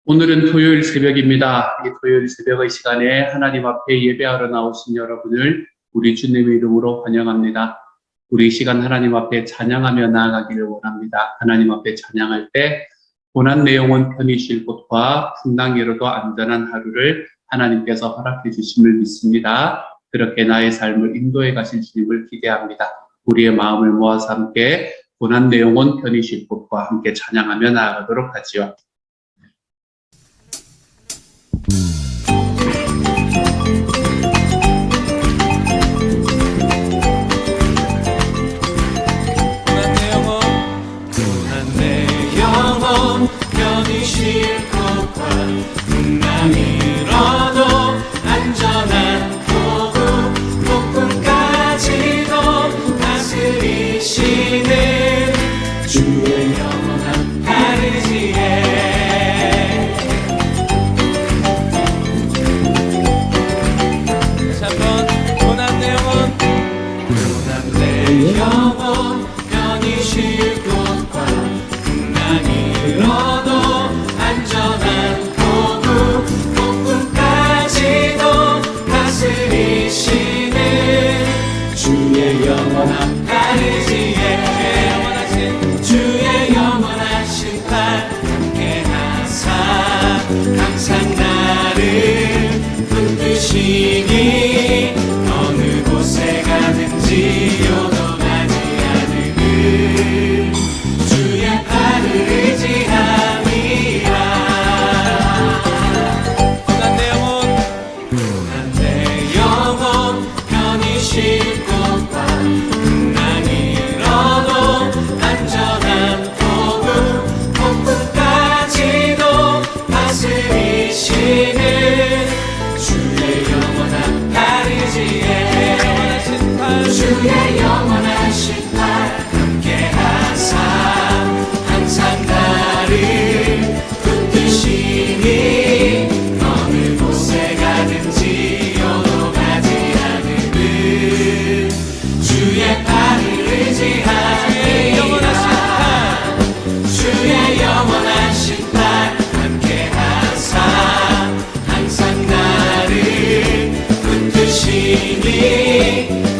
오늘은 토요일 새벽입니다. 이 토요일 새벽의 시간에 하나님 앞에 예배하러 나오신 여러분을 우리 주님의 이름으로 환영합니다. 우리 이 시간 하나님 앞에 찬양하며 나아가기를 원합니다. 하나님 앞에 찬양할 때 고난 내용은 편히 쉴 곳과 풍랑이로도 안전한 하루를 하나님께서 허락해 주심을 믿습니다. 그렇게 나의 삶을 인도해 가실 주님을 기대합니다. 우리의 마음을 모아서 함께 고난 내용은 편히 쉴 곳과 함께 찬양하며 나아가도록 하지요. 편히 쉴 곳과 풍랑이로도 안전한 폭우 폭풍까지도 다스리시는 주의 영원한 파르지에 다시 한번 고난 내 영혼 편히 쉴 곳과 풍랑이로도 안전한 폭우 폭풍까지도 다스리시는 주의 영원한 파르지에 주의 영원하신 팔 함께하사 항상 나를 붙드시니 어느 곳에 가든지 요동하지 않으니 주의 팔을 의지함이라. 고난 내 영혼 편히 쉴 곳과 풍랑이로도 안전한 폭우 폭풍까지도 다스리시는 주의 영원한 파르지에 주의 영원하신 팔 함께하사 항상 나를 붙드시니 어느 곳에 가든지 요동하지 않으니 주의 팔을 의지하리라. 주의 영원하신 팔 함께하사 항상 나를 붙드시니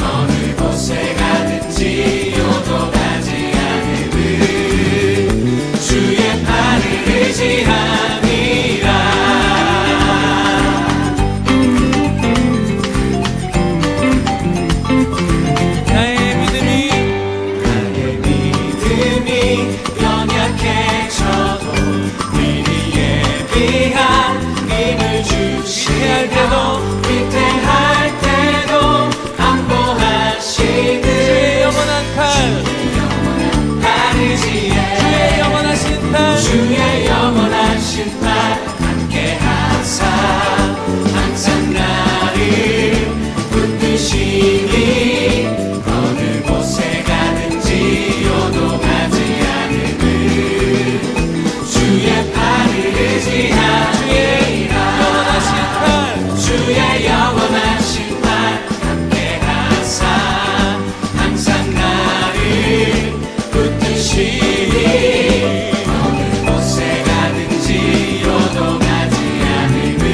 어느 곳에 가든지 요동하지 않으니 주의 팔을 의지함이라. 나의 믿음이 연약해져도 미리 예비한 힘을 주시할 때도 위태할 때도 안보하시는 주의 영원한 파르지에 주의 영원하신 팔 주의 영원하신 팔 함께하사 항상 나를 붙드시니 어느 곳에 가든지 요동하지 않으니 주의 팔을 의지하리라. 주의 영원하신 팔 함께하사 항상 나를 붙드시니 어느 곳에 가든지 요동하지 않으니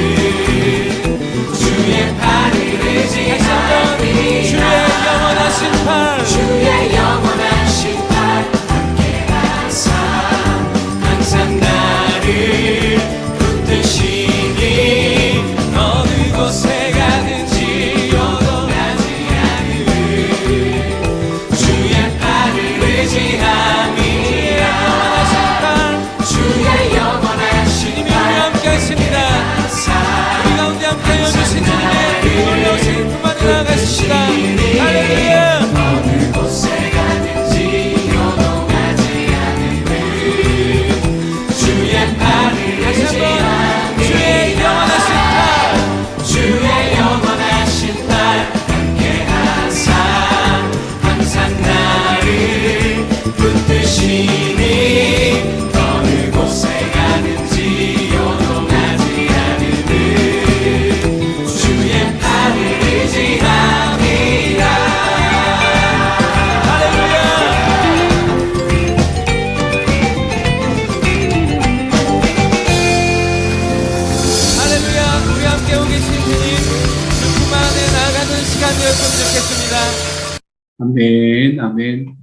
주의 팔을 의지하리. 주의 영원하신 팔 주의 영원하신 팔 함께하사 항상 나를 붙드시니 어느 곳에 가든지 요동하지 않으니 주의 팔을 의지함이라. 주의 영원하신 팔 함께하십니다. 우리 가운데 함께 해주신 주님의 놀라우신 품안에 나가십시다. 할렐루야. 어느 곳에 가든지 요동하지 않으니 주의 팔을 의지함이라. 주의 영원하신 팔 주의 영원하신 팔 함께하사 항상 나를 붙드시니 어느 곳에 가든지 요동하지 않으니 주의 팔을 의지함이라. 할렐루야. 받겠습니다. 아멘, 아멘.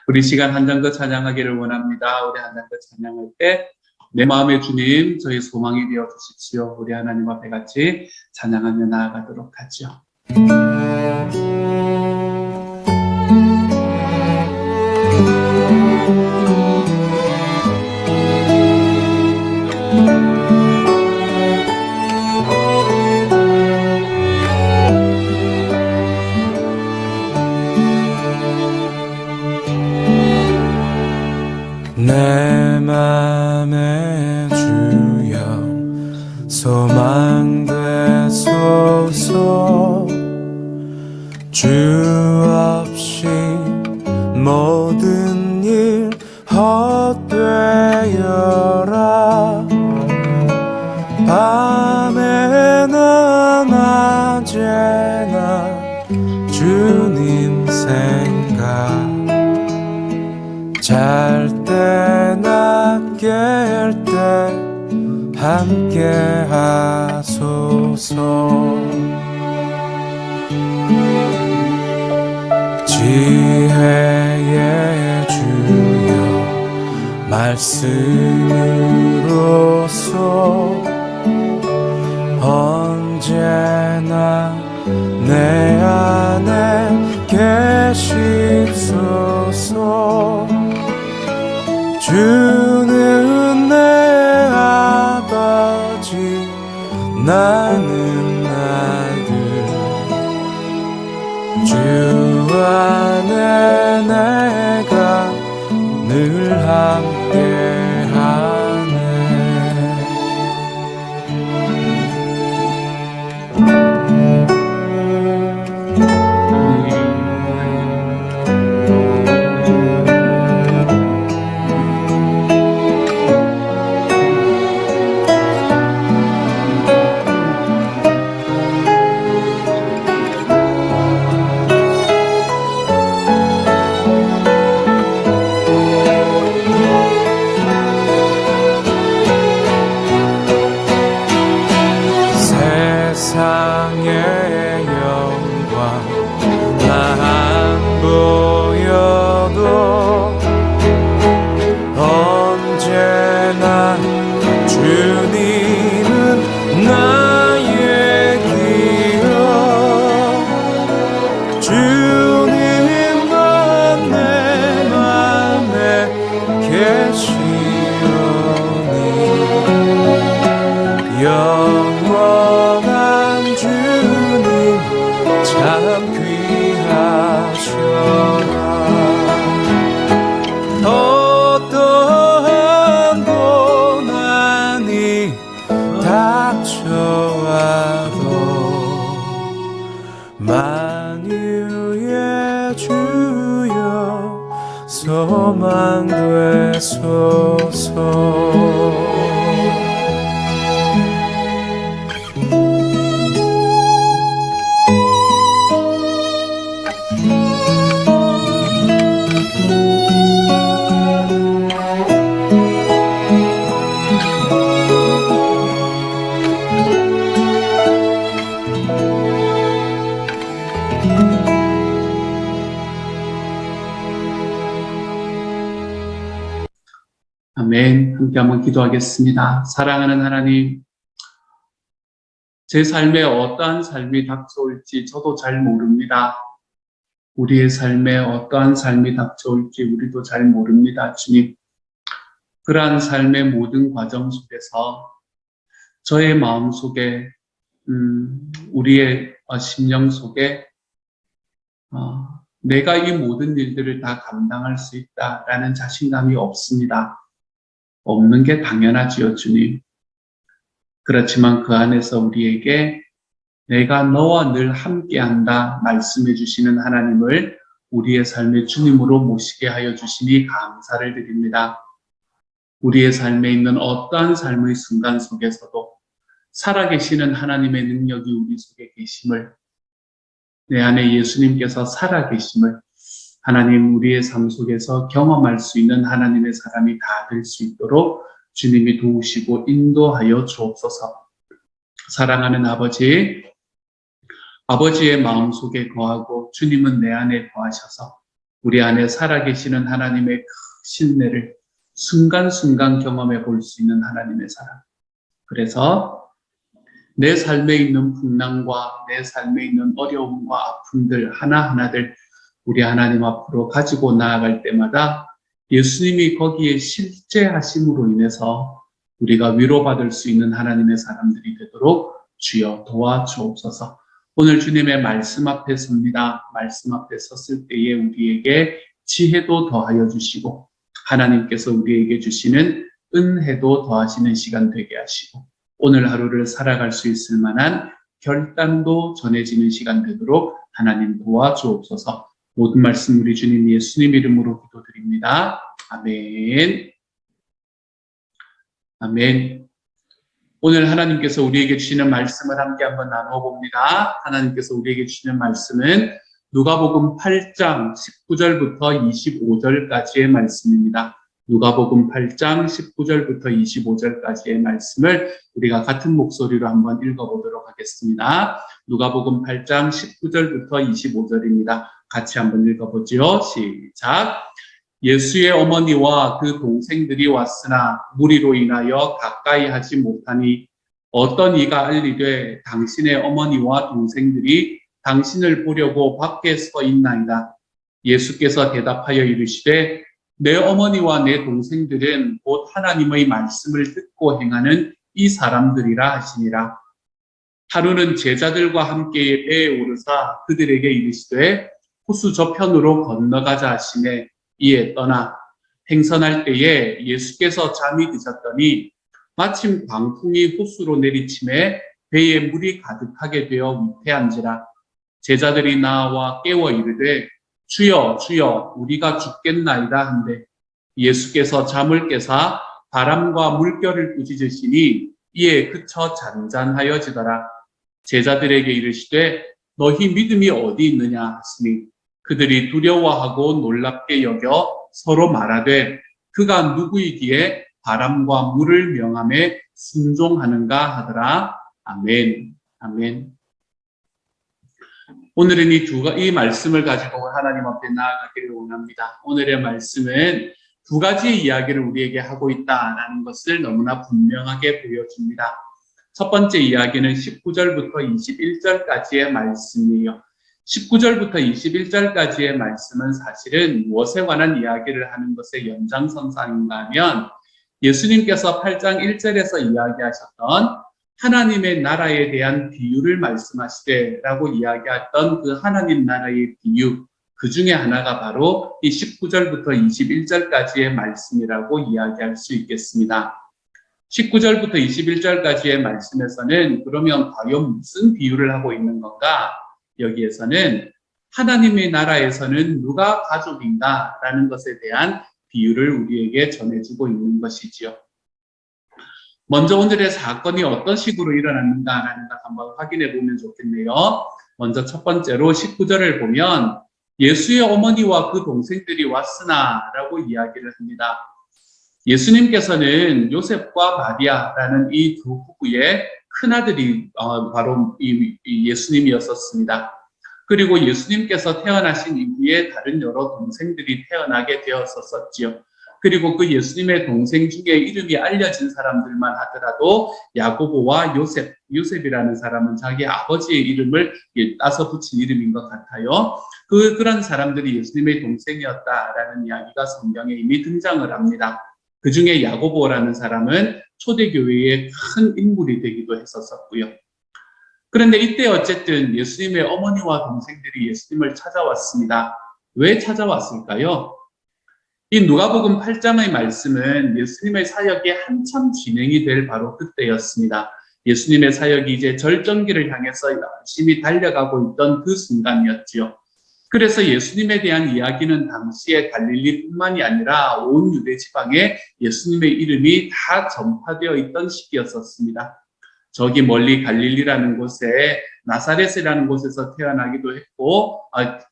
우리 시간 한 장 더 찬양하기를 원합니다. 우리 한 장 더 찬양할 때, 내 마음의 주님, 저희 소망이 되어 주십시오. 우리 하나님 앞에 같이 찬양하며 나아가도록 하죠. 내 맘에 주여 소망 되소서. 주 없이 모든 일 헛되어라. 밤에나 낮에나 주님 생각, 잘 때나 깰 때 함께 하소서. 지혜의 주여 말씀으로써 언제나 내 안에 계시소서. 주는 내 아버지, 나는 아들. 주 안에 내가 늘 함께하네. 세상의 영광 안 보여도 언제나 주님은 나의 기억. 주님만 내 맘에 계시오니 영원한 주님 참 귀하셔라. 어떠한 고난이 닥쳐와도 만유의 주여 소망 되소서. 아멘. 함께 한번 기도하겠습니다. 사랑하는 하나님, 제 삶에 어떠한 삶이 닥쳐올지 저도 잘 모릅니다. 우리의 삶에 어떠한 삶이 닥쳐올지 우리도 잘 모릅니다. 주님, 그러한 삶의 모든 과정 속에서 저의 마음 속에, 우리의 심령 속에 내가 이 모든 일들을 다 감당할 수 있다라는 자신감이 없습니다. 없는 게 당연하지요, 주님. 그렇지만 그 안에서 우리에게 내가 너와 늘 함께한다 말씀해 주시는 하나님을 우리의 삶의 주님으로 모시게 하여 주시니 감사를 드립니다. 우리의 삶에 있는 어떠한 삶의 순간 속에서도 살아계시는 하나님의 능력이 우리 속에 계심을, 내 안에 예수님께서 살아계심을 하나님 우리의 삶 속에서 경험할 수 있는 하나님의 사람이 다 될 수 있도록 주님이 도우시고 인도하여 주옵소서. 사랑하는 아버지, 아버지의 마음속에 거하고 주님은 내 안에 거하셔서 우리 안에 살아계시는 하나님의 신뢰를 순간순간 경험해 볼 수 있는 하나님의 사랑. 그래서 내 삶에 있는 풍랑과 내 삶에 있는 어려움과 아픔들 하나하나들 우리 하나님 앞으로 가지고 나아갈 때마다 예수님이 거기에 실제하심으로 인해서 우리가 위로받을 수 있는 하나님의 사람들이 되도록 주여 도와주옵소서. 오늘 주님의 말씀 앞에 섭니다. 말씀 앞에 섰을 때에 우리에게 지혜도 더하여 주시고 하나님께서 우리에게 주시는 은혜도 더하시는 시간 되게 하시고 오늘 하루를 살아갈 수 있을 만한 결단도 전해지는 시간 되도록 하나님 도와주옵소서. 모든 말씀 우리 주님 예수님 이름으로 기도드립니다. 아멘. 아멘. 오늘 하나님께서 우리에게 주시는 말씀을 함께 한번 나누어 봅니다. 하나님께서 우리에게 주시는 말씀은 누가복음 8장 19절부터 25절까지의 말씀입니다. 누가복음 8장 19절부터 25절까지의 말씀을 우리가 같은 목소리로 한번 읽어보도록 하겠습니다. 누가복음 8장 19절부터 25절입니다. 같이 한번 읽어보죠. 시작. 예수의 어머니와 그 동생들이 왔으나 무리로 인하여 가까이 하지 못하니 어떤 이가 알리되 당신의 어머니와 동생들이 당신을 보려고 밖에 서 있나이다. 예수께서 대답하여 이르시되 내 어머니와 내 동생들은 곧 하나님의 말씀을 듣고 행하는 이 사람들이라 하시니라. 하루는 제자들과 함께 배에 오르사 그들에게 이르시되 호수 저편으로 건너가자 하시매 이에 떠나 행선할 때에 예수께서 잠이 드셨더니 마침 광풍이 호수로 내리침에 배에 물이 가득하게 되어 위태 한지라. 제자들이 나와 깨워 이르되 주여 주여 우리가 죽겠나이다 한데 예수께서 잠을 깨사 바람과 물결을 꾸짖으시니 이에 그쳐 잔잔하여지더라. 제자들에게 이르시되 너희 믿음이 어디 있느냐 하시니 그들이 두려워하고 놀랍게 여겨 서로 말하되 그가 누구이기에 바람과 물을 명함에 순종하는가 하더라. 아멘. 아멘. 오늘은 이 말씀을 가지고 하나님 앞에 나아가기를 원합니다. 오늘의 말씀은 두 가지 이야기를 우리에게 하고 있다라는 것을 너무나 분명하게 보여줍니다. 첫 번째 이야기는 19절부터 21절까지의 말씀이에요. 19절부터 21절까지의 말씀은 사실은 무엇에 관한 이야기를 하는 것의 연장선상인가 하면 예수님께서 8장 1절에서 이야기하셨던 하나님의 나라에 대한 비유를 말씀하시되라고 이야기했던 그 하나님 나라의 비유, 그 중에 하나가 바로 이 19절부터 21절까지의 말씀이라고 이야기할 수 있겠습니다. 19절부터 21절까지의 말씀에서는 그러면 과연 무슨 비유를 하고 있는 건가? 여기에서는 하나님의 나라에서는 누가 가족인가? 라는 것에 대한 비유를 우리에게 전해주고 있는 것이지요. 먼저 오늘의 사건이 어떤 식으로 일어났는가라는 걸 한번 확인해 보면 좋겠네요. 먼저 첫 번째로 19절을 보면 예수의 어머니와 그 동생들이 왔으나 라고 이야기를 합니다. 예수님께서는 요셉과 마리아라는 이 두 부부의 큰아들이 바로 이 예수님이었었습니다. 그리고 예수님께서 태어나신 이후에 다른 여러 동생들이 태어나게 되었었지요. 그리고 그 예수님의 동생 중에 이름이 알려진 사람들만 하더라도 야고보와 요셉이라는 사람은 자기 아버지의 이름을 따서 붙인 이름인 것 같아요. 그런 사람들이 예수님의 동생이었다라는 이야기가 성경에 이미 등장을 합니다. 그 중에 야고보라는 사람은 초대교회의 큰 인물이 되기도 했었고요. 그런데 이때 어쨌든 예수님의 어머니와 동생들이 예수님을 찾아왔습니다. 왜 찾아왔을까요? 이 누가복음 8장의 말씀은 예수님의 사역이 한참 진행이 될 바로 그때였습니다. 예수님의 사역이 이제 절정기를 향해서 열심히 달려가고 있던 그 순간이었지요. 그래서 예수님에 대한 이야기는 당시에 갈릴리뿐만이 아니라 온 유대 지방에 예수님의 이름이 다 전파되어 있던 시기였었습니다. 저기 멀리 갈릴리라는 곳에 나사렛이라는 곳에서 태어나기도 했고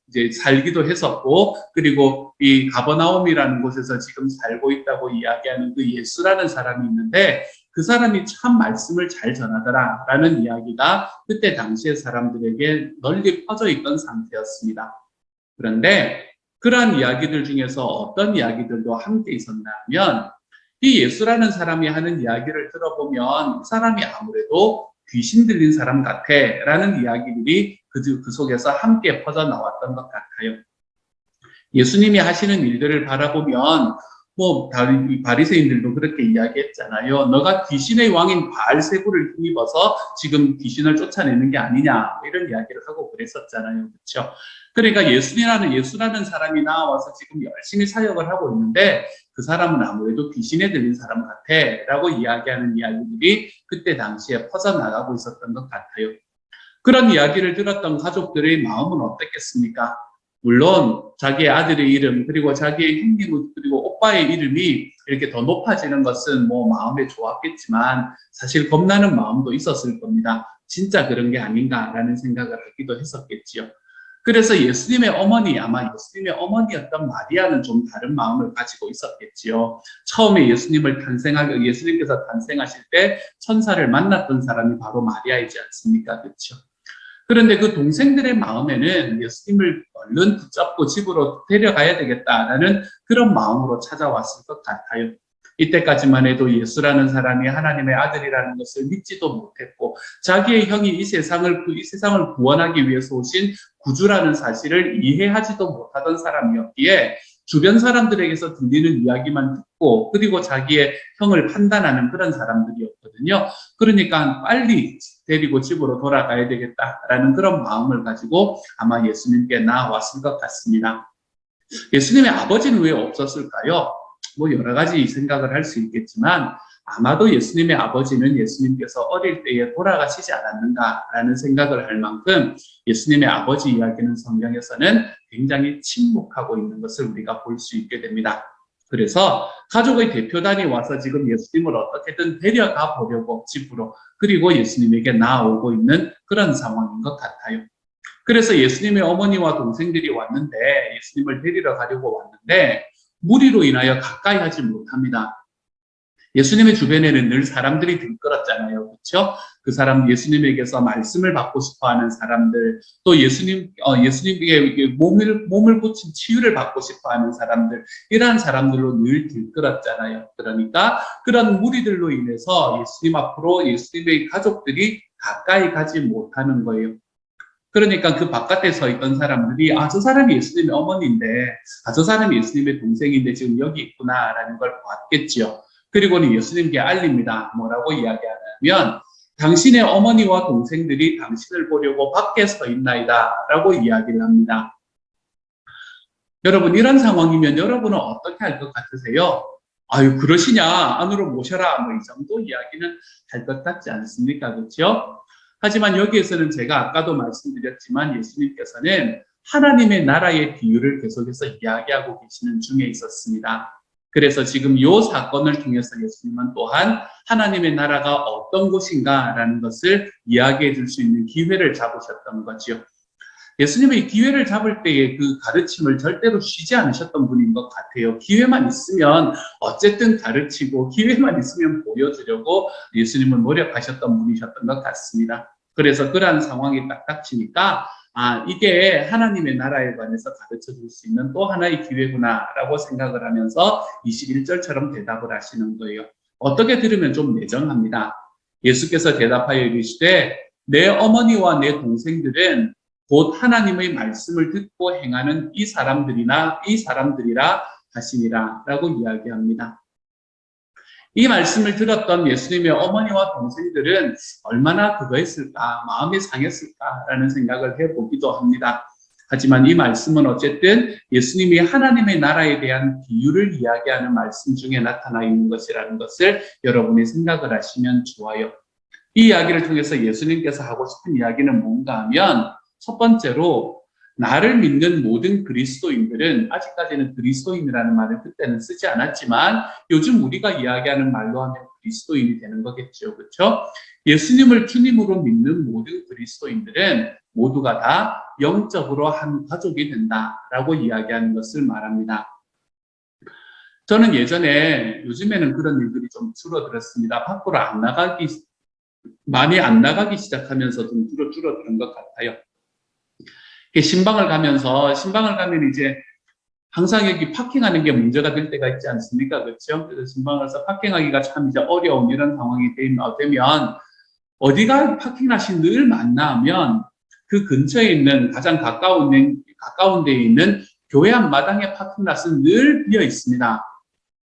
이제 살기도 했었고 그리고 이 가버나움이라는 곳에서 지금 살고 있다고 이야기하는 그 예수라는 사람이 있는데 그 사람이 참 말씀을 잘 전하더라라는 이야기가 그때 당시의 사람들에게 널리 퍼져 있던 상태였습니다. 그런데 그러한 이야기들 중에서 어떤 이야기들도 함께 있었냐면 이 예수라는 사람이 하는 이야기를 들어보면 이 사람이 아무래도 귀신 들린 사람 같아 라는 이야기들이 그 속에서 함께 퍼져 나왔던 것 같아요. 예수님이 하시는 일들을 바라보면 바리새인들도 그렇게 이야기했잖아요. 너가 귀신의 왕인 바알세불을 힘입어서 지금 귀신을 쫓아내는 게 아니냐 이런 이야기를 하고 그랬었잖아요. 그렇죠? 그러니까 예수라는 사람이 나와서 지금 열심히 사역을 하고 있는데 그 사람은 아무래도 귀신에 들린 사람 같아 라고 이야기하는 이야기들이 그때 당시에 퍼져나가고 있었던 것 같아요. 그런 이야기를 들었던 가족들의 마음은 어땠겠습니까? 물론 자기의 아들의 이름 그리고 자기의 형님 그리고 오빠의 이름이 이렇게 더 높아지는 것은 마음에 좋았겠지만 사실 겁나는 마음도 있었을 겁니다. 진짜 그런 게 아닌가라는 생각을 하기도 했었겠지요. 그래서 예수님의 어머니, 아마 예수님의 어머니였던 마리아는 좀 다른 마음을 가지고 있었겠지요. 처음에 예수님께서 탄생하실 때 천사를 만났던 사람이 바로 마리아이지 않습니까? 그렇죠? 그런데 그 동생들의 마음에는 예수님을 얼른 붙잡고 집으로 데려가야 되겠다라는 그런 마음으로 찾아왔을 것 같아요. 이때까지만 해도 예수라는 사람이 하나님의 아들이라는 것을 믿지도 못했고 자기의 형이 이 세상을 구원하기 위해서 오신 구주라는 사실을 이해하지도 못하던 사람이었기에 주변 사람들에게서 들리는 이야기만 듣고 그리고 자기의 형을 판단하는 그런 사람들이었거든요. 그러니까 빨리 데리고 집으로 돌아가야 되겠다라는 그런 마음을 가지고 아마 예수님께 나왔을 것 같습니다. 예수님의 아버지는 왜 없었을까요? 여러 가지 생각을 할 수 있겠지만 아마도 예수님의 아버지는 예수님께서 어릴 때에 돌아가시지 않았는가라는 생각을 할 만큼 예수님의 아버지 이야기는 성경에서는 굉장히 침묵하고 있는 것을 우리가 볼 수 있게 됩니다. 그래서 가족의 대표단이 와서 지금 예수님을 어떻게든 데려가 보려고 집으로 그리고 예수님에게 나아오고 있는 그런 상황인 것 같아요. 그래서 예수님의 어머니와 동생들이 왔는데 예수님을 데리러 가려고 왔는데 무리로 인하여 가까이 하지 못합니다. 예수님의 주변에는 늘 사람들이 들끓었잖아요. 그렇죠? 그 사람 예수님에게서 말씀을 받고 싶어하는 사람들, 또 예수님에게 몸을 고친 치유를 받고 싶어하는 사람들, 이러한 사람들로 늘 들끓었잖아요. 그러니까 그런 무리들로 인해서 예수님 앞으로 예수님의 가족들이 가까이 가지 못하는 거예요. 그러니까 그 바깥에 서 있던 사람들이 저 사람이 예수님의 어머니인데 저 사람이 예수님의 동생인데 지금 여기 있구나라는 걸 봤겠죠. 그리고는 예수님께 알립니다. 뭐라고 이야기하냐면 당신의 어머니와 동생들이 당신을 보려고 밖에 서 있나이다 라고 이야기를 합니다. 여러분 이런 상황이면 여러분은 어떻게 할 것 같으세요? 아유 그러시냐 안으로 모셔라 이 정도 이야기는 할 것 같지 않습니까? 그렇죠? 하지만 여기에서는 제가 아까도 말씀드렸지만 예수님께서는 하나님의 나라의 비유를 계속해서 이야기하고 계시는 중에 있었습니다. 그래서 지금 이 사건을 통해서 예수님은 또한 하나님의 나라가 어떤 곳인가라는 것을 이야기해 줄 수 있는 기회를 잡으셨던 거죠. 예수님의 기회를 잡을 때의 그 가르침을 절대로 쉬지 않으셨던 분인 것 같아요. 기회만 있으면 어쨌든 가르치고 기회만 있으면 보여주려고 예수님은 노력하셨던 분이셨던 것 같습니다. 그래서 그러한 상황이 딱 닥치니까 이게 하나님의 나라에 관해서 가르쳐 줄 수 있는 또 하나의 기회구나라고 생각을 하면서 21절처럼 대답을 하시는 거예요. 어떻게 들으면 좀 내정합니다. 예수께서 대답하여 이르시되 내 어머니와 내 동생들은 곧 하나님의 말씀을 듣고 행하는 이 사람들이라 하시니라 라고 이야기합니다. 이 말씀을 들었던 예수님의 어머니와 동생들은 얼마나 그거했을까, 마음이 상했을까라는 생각을 해보기도 합니다. 하지만 이 말씀은 어쨌든 예수님이 하나님의 나라에 대한 비유를 이야기하는 말씀 중에 나타나 있는 것이라는 것을 여러분이 생각을 하시면 좋아요. 이 이야기를 통해서 예수님께서 하고 싶은 이야기는 뭔가 하면 첫 번째로 나를 믿는 모든 그리스도인들은 아직까지는 그리스도인이라는 말을 그때는 쓰지 않았지만 요즘 우리가 이야기하는 말로 하면 그리스도인이 되는 거겠죠. 그렇죠? 예수님을 주님으로 믿는 모든 그리스도인들은 모두가 다 영적으로 한 가족이 된다라고 이야기하는 것을 말합니다. 저는 예전에, 요즘에는 그런 일들이 좀 줄어들었습니다. 밖으로 많이 안 나가기 시작하면서 좀 줄어드는 것 같아요. 신방을 가면 이제 항상 여기 파킹하는 게 문제가 될 때가 있지 않습니까? 그렇죠? 그래서 신방에서 파킹하기가 참 이제 어려운 이런 상황이 되면 어디가 파킹하시 늘 만나면 그 근처에 있는 가장 가까운 데에 있는 교회 앞마당에 파킹plat은 늘 비어 있습니다.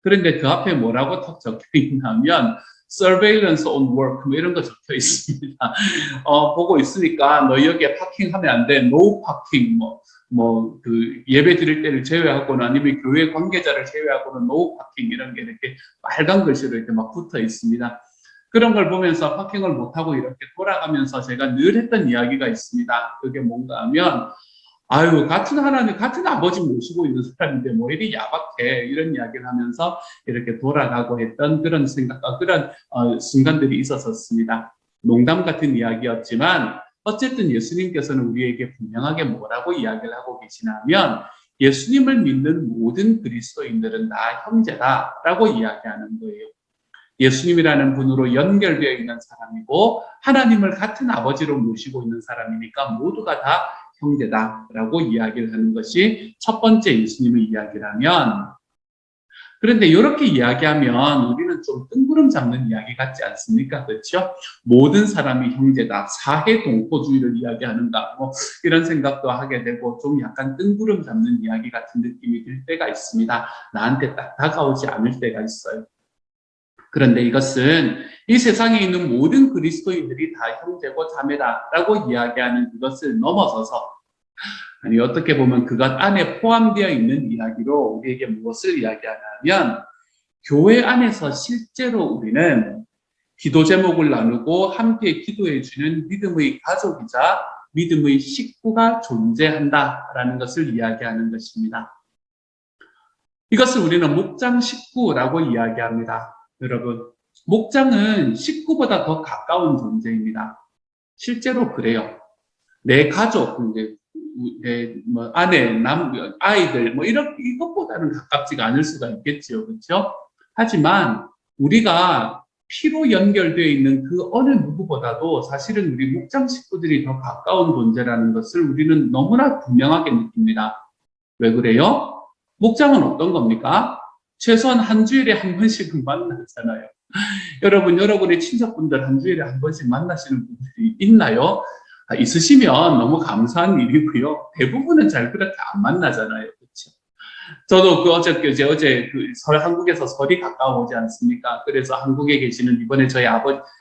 그런데 그 앞에 뭐라고 턱 적혀 있냐면 surveillance on work 뭐 이런 거 적혀 있습니다. 보고 있으니까 너 여기에 파킹하면 안 돼. no parking 그 예배 드릴 때를 제외하고는 아니면 교회 관계자를 제외하고는 no parking 이런 게 이렇게 빨간 글씨로 이렇게 막 붙어 있습니다. 그런 걸 보면서 파킹을 못하고 이렇게 돌아가면서 제가 늘 했던 이야기가 있습니다. 그게 뭔가 하면 아유, 같은 하나님, 같은 아버지 모시고 있는 사람인데 뭐 이리 야박해. 이런 이야기를 하면서 이렇게 돌아가고 했던 그런 생각과 그런 순간들이 있었습니다. 농담 같은 이야기였지만 어쨌든 예수님께서는 우리에게 분명하게 뭐라고 이야기를 하고 계시냐면 예수님을 믿는 모든 그리스도인들은 다 형제다라고 이야기하는 거예요. 예수님이라는 분으로 연결되어 있는 사람이고 하나님을 같은 아버지로 모시고 있는 사람이니까 모두가 다 형제다라고 이야기를 하는 것이 첫 번째 예수님의 이야기라면, 그런데 이렇게 이야기하면 우리는 좀 뜬구름 잡는 이야기 같지 않습니까? 그렇죠? 모든 사람이 형제다, 사해동포주의를 이야기하는가, 뭐 이런 생각도 하게 되고 좀 약간 뜬구름 잡는 이야기 같은 느낌이 들 때가 있습니다. 나한테 딱 다가오지 않을 때가 있어요. 그런데 이것은 이 세상에 있는 모든 그리스도인들이 다 형제고 자매다라고 이야기하는 그것을 넘어서서, 아니 어떻게 보면 그것 안에 포함되어 있는 이야기로 우리에게 무엇을 이야기하냐면 교회 안에서 실제로 우리는 기도 제목을 나누고 함께 기도해 주는 믿음의 가족이자 믿음의 식구가 존재한다라는 것을 이야기하는 것입니다. 이것을 우리는 목장 식구라고 이야기합니다. 여러분, 목장은 식구보다 더 가까운 존재입니다. 실제로 그래요. 내 가족, 내 아내, 아이들, 이것보다는 가깝지가 않을 수가 있겠죠. 그렇죠? 하지만 우리가 피로 연결되어 있는 그 어느 누구보다도 사실은 우리 목장 식구들이 더 가까운 존재라는 것을 우리는 너무나 분명하게 느낍니다. 왜 그래요? 목장은 어떤 겁니까? 최소한 한 주일에 한 번씩은 만나잖아요. 여러분의 친척분들 한 주일에 한 번씩 만나시는 분들이 있나요? 있으시면 너무 감사한 일이고요. 대부분은 잘 그렇게 안 만나잖아요. 그렇죠? 저도 어제 한국에서 설이 가까워오지 않습니까? 그래서 한국에 계시는 이번에 저희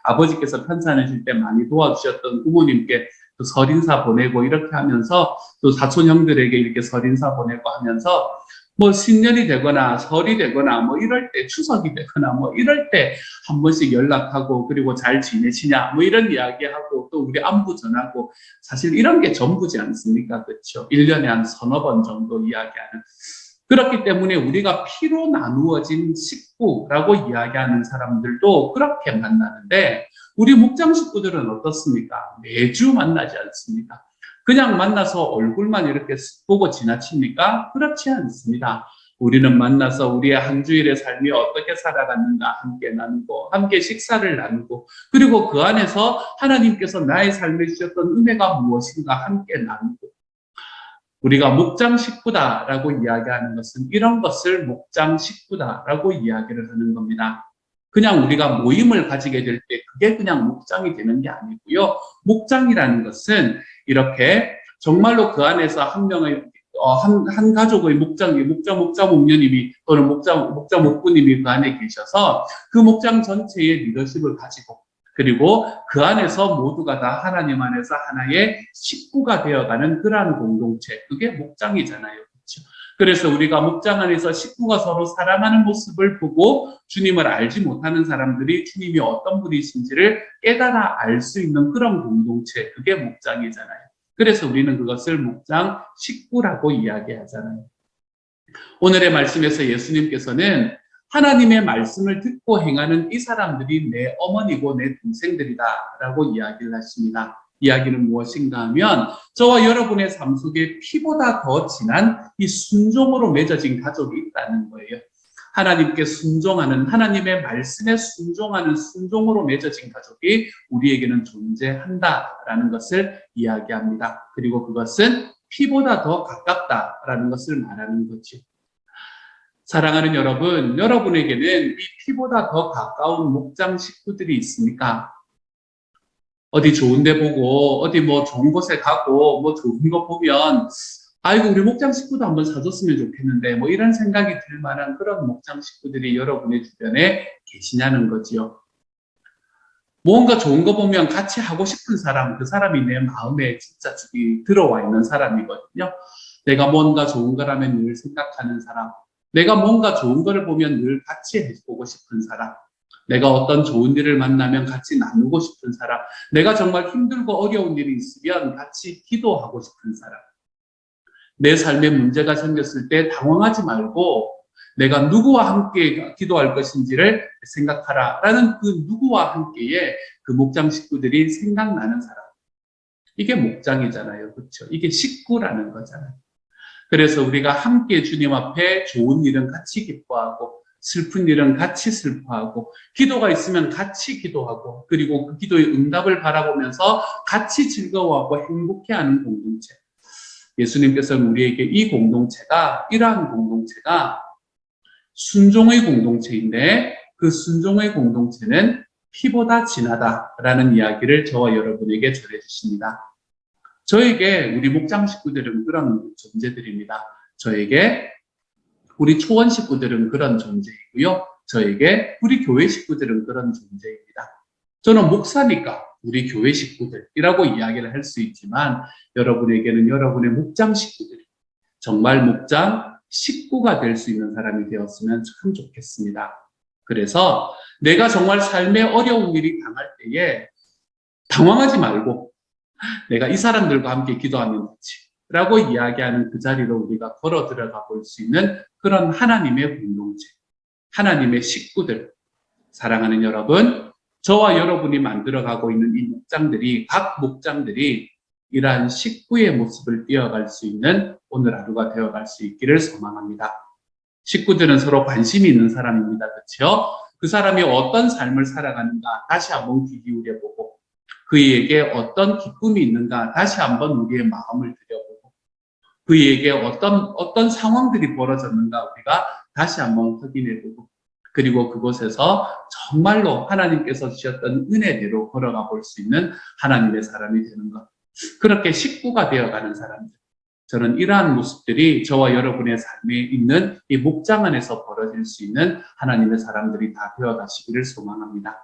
아버지께서 편찮으실 때 많이 도와주셨던 부모님께 또 설 인사 보내고 이렇게 하면서 또 사촌 형들에게 이렇게 설 인사 보내고 하면서 뭐 신년이 되거나 설이 되거나 뭐 이럴 때 추석이 되거나 뭐 이럴 때 한 번씩 연락하고 그리고 잘 지내시냐 뭐 이런 이야기하고 또 우리 안부 전하고 사실 이런 게 전부지 않습니까? 그렇죠? 1년에 한 서너 번 정도 이야기하는. 그렇기 때문에 우리가 피로 나누어진 식구라고 이야기하는 사람들도 그렇게 만나는데 우리 목장 식구들은 어떻습니까? 매주 만나지 않습니까? 그냥 만나서 얼굴만 이렇게 보고 지나칩니까? 그렇지 않습니다. 우리는 만나서 우리의 한 주일의 삶이 어떻게 살아갔는가 함께 나누고 함께 식사를 나누고 그리고 그 안에서 하나님께서 나의 삶에 주셨던 은혜가 무엇인가 함께 나누고 우리가 목장 식구다라고 이야기하는 것은 이런 것을 목장 식구다라고 이야기를 하는 겁니다. 그냥 우리가 모임을 가지게 될 때 그게 그냥 목장이 되는 게 아니고요. 목장이라는 것은 이렇게 정말로 그 안에서 한 가족의 목장 목녀님이 또는 목장 목부님이 그 안에 계셔서 그 목장 전체의 리더십을 가지고 그리고 그 안에서 모두가 다 하나님 안에서 하나의 식구가 되어가는 그러한 공동체, 그게 목장이잖아요. 그렇죠? 그래서 우리가 목장 안에서 식구가 서로 사랑하는 모습을 보고 주님을 알지 못하는 사람들이 주님이 어떤 분이신지를 깨달아 알 수 있는 그런 공동체, 그게 목장이잖아요. 그래서 우리는 그것을 목장 식구라고 이야기하잖아요. 오늘의 말씀에서 예수님께서는 하나님의 말씀을 듣고 행하는 이 사람들이 내 어머니고 내 동생들이다 라고 이야기를 하십니다. 이야기는 무엇인가 하면 저와 여러분의 삶 속에 피보다 더 진한 이 순종으로 맺어진 가족이 있다는 거예요. 하나님께 순종하는, 하나님의 말씀에 순종하는 순종으로 맺어진 가족이 우리에게는 존재한다라는 것을 이야기합니다. 그리고 그것은 피보다 더 가깝다라는 것을 말하는 거죠. 사랑하는 여러분, 여러분에게는 이 피보다 더 가까운 목장 식구들이 있습니까? 어디 좋은 데 보고, 어디 뭐 좋은 곳에 가고, 뭐 좋은 거 보면, 아이고, 우리 목장 식구도 한번 사줬으면 좋겠는데, 뭐 이런 생각이 들 만한 그런 목장 식구들이 여러분의 주변에 계시냐는 거지요. 뭔가 좋은 거 보면 같이 하고 싶은 사람, 그 사람이 내 마음에 진짜 들어와 있는 사람이거든요. 내가 뭔가 좋은 거라면 늘 생각하는 사람, 내가 뭔가 좋은 거를 보면 늘 같이 해보고 싶은 사람, 내가 어떤 좋은 일을 만나면 같이 나누고 싶은 사람, 내가 정말 힘들고 어려운 일이 있으면 같이 기도하고 싶은 사람, 내 삶에 문제가 생겼을 때 당황하지 말고 내가 누구와 함께 기도할 것인지를 생각하라 라는 그 누구와 함께의 그 목장 식구들이 생각나는 사람. 이게 목장이잖아요. 그렇죠? 이게 식구라는 거잖아요. 그래서 우리가 함께 주님 앞에 좋은 일은 같이 기뻐하고 슬픈 일은 같이 슬퍼하고 기도가 있으면 같이 기도하고 그리고 그 기도의 응답을 바라보면서 같이 즐거워하고 행복해하는 공동체. 예수님께서는 우리에게 이 공동체가 이러한 공동체가 순종의 공동체인데 그 순종의 공동체는 피보다 진하다라는 이야기를 저와 여러분에게 전해주십니다. 저에게 우리 목장 식구들은 그런 존재들입니다. 저에게 우리 초원 식구들은 그런 존재이고요. 저에게 우리 교회 식구들은 그런 존재입니다. 저는 목사니까 우리 교회 식구들이라고 이야기를 할 수 있지만 여러분에게는 여러분의 목장 식구들이 정말 목장 식구가 될 수 있는 사람이 되었으면 참 좋겠습니다. 그래서 내가 정말 삶에 어려운 일이 당할 때에 당황하지 말고 내가 이 사람들과 함께 기도하면 되지 라고 이야기하는 그 자리로 우리가 걸어 들어가 볼 수 있는 그런 하나님의 공동체, 하나님의 식구들. 사랑하는 여러분, 저와 여러분이 만들어가고 있는 이 목장들이, 각 목장들이 이러한 식구의 모습을 띄어갈 수 있는 오늘 하루가 되어갈 수 있기를 소망합니다. 식구들은 서로 관심이 있는 사람입니다. 그렇죠? 그 사람이 어떤 삶을 살아가는가 다시 한번 귀 기울여보고 그에게 어떤 기쁨이 있는가 다시 한번 우리의 마음을 들여보고 그에게 어떤 상황들이 벌어졌는가 우리가 다시 한번 확인해보고 그리고 그곳에서 정말로 하나님께서 주셨던 은혜대로 걸어가 볼 수 있는 하나님의 사람이 되는 것. 그렇게 식구가 되어가는 사람들. 저는 이러한 모습들이 저와 여러분의 삶에 있는 이 목장 안에서 벌어질 수 있는 하나님의 사람들이 다 되어가시기를 소망합니다.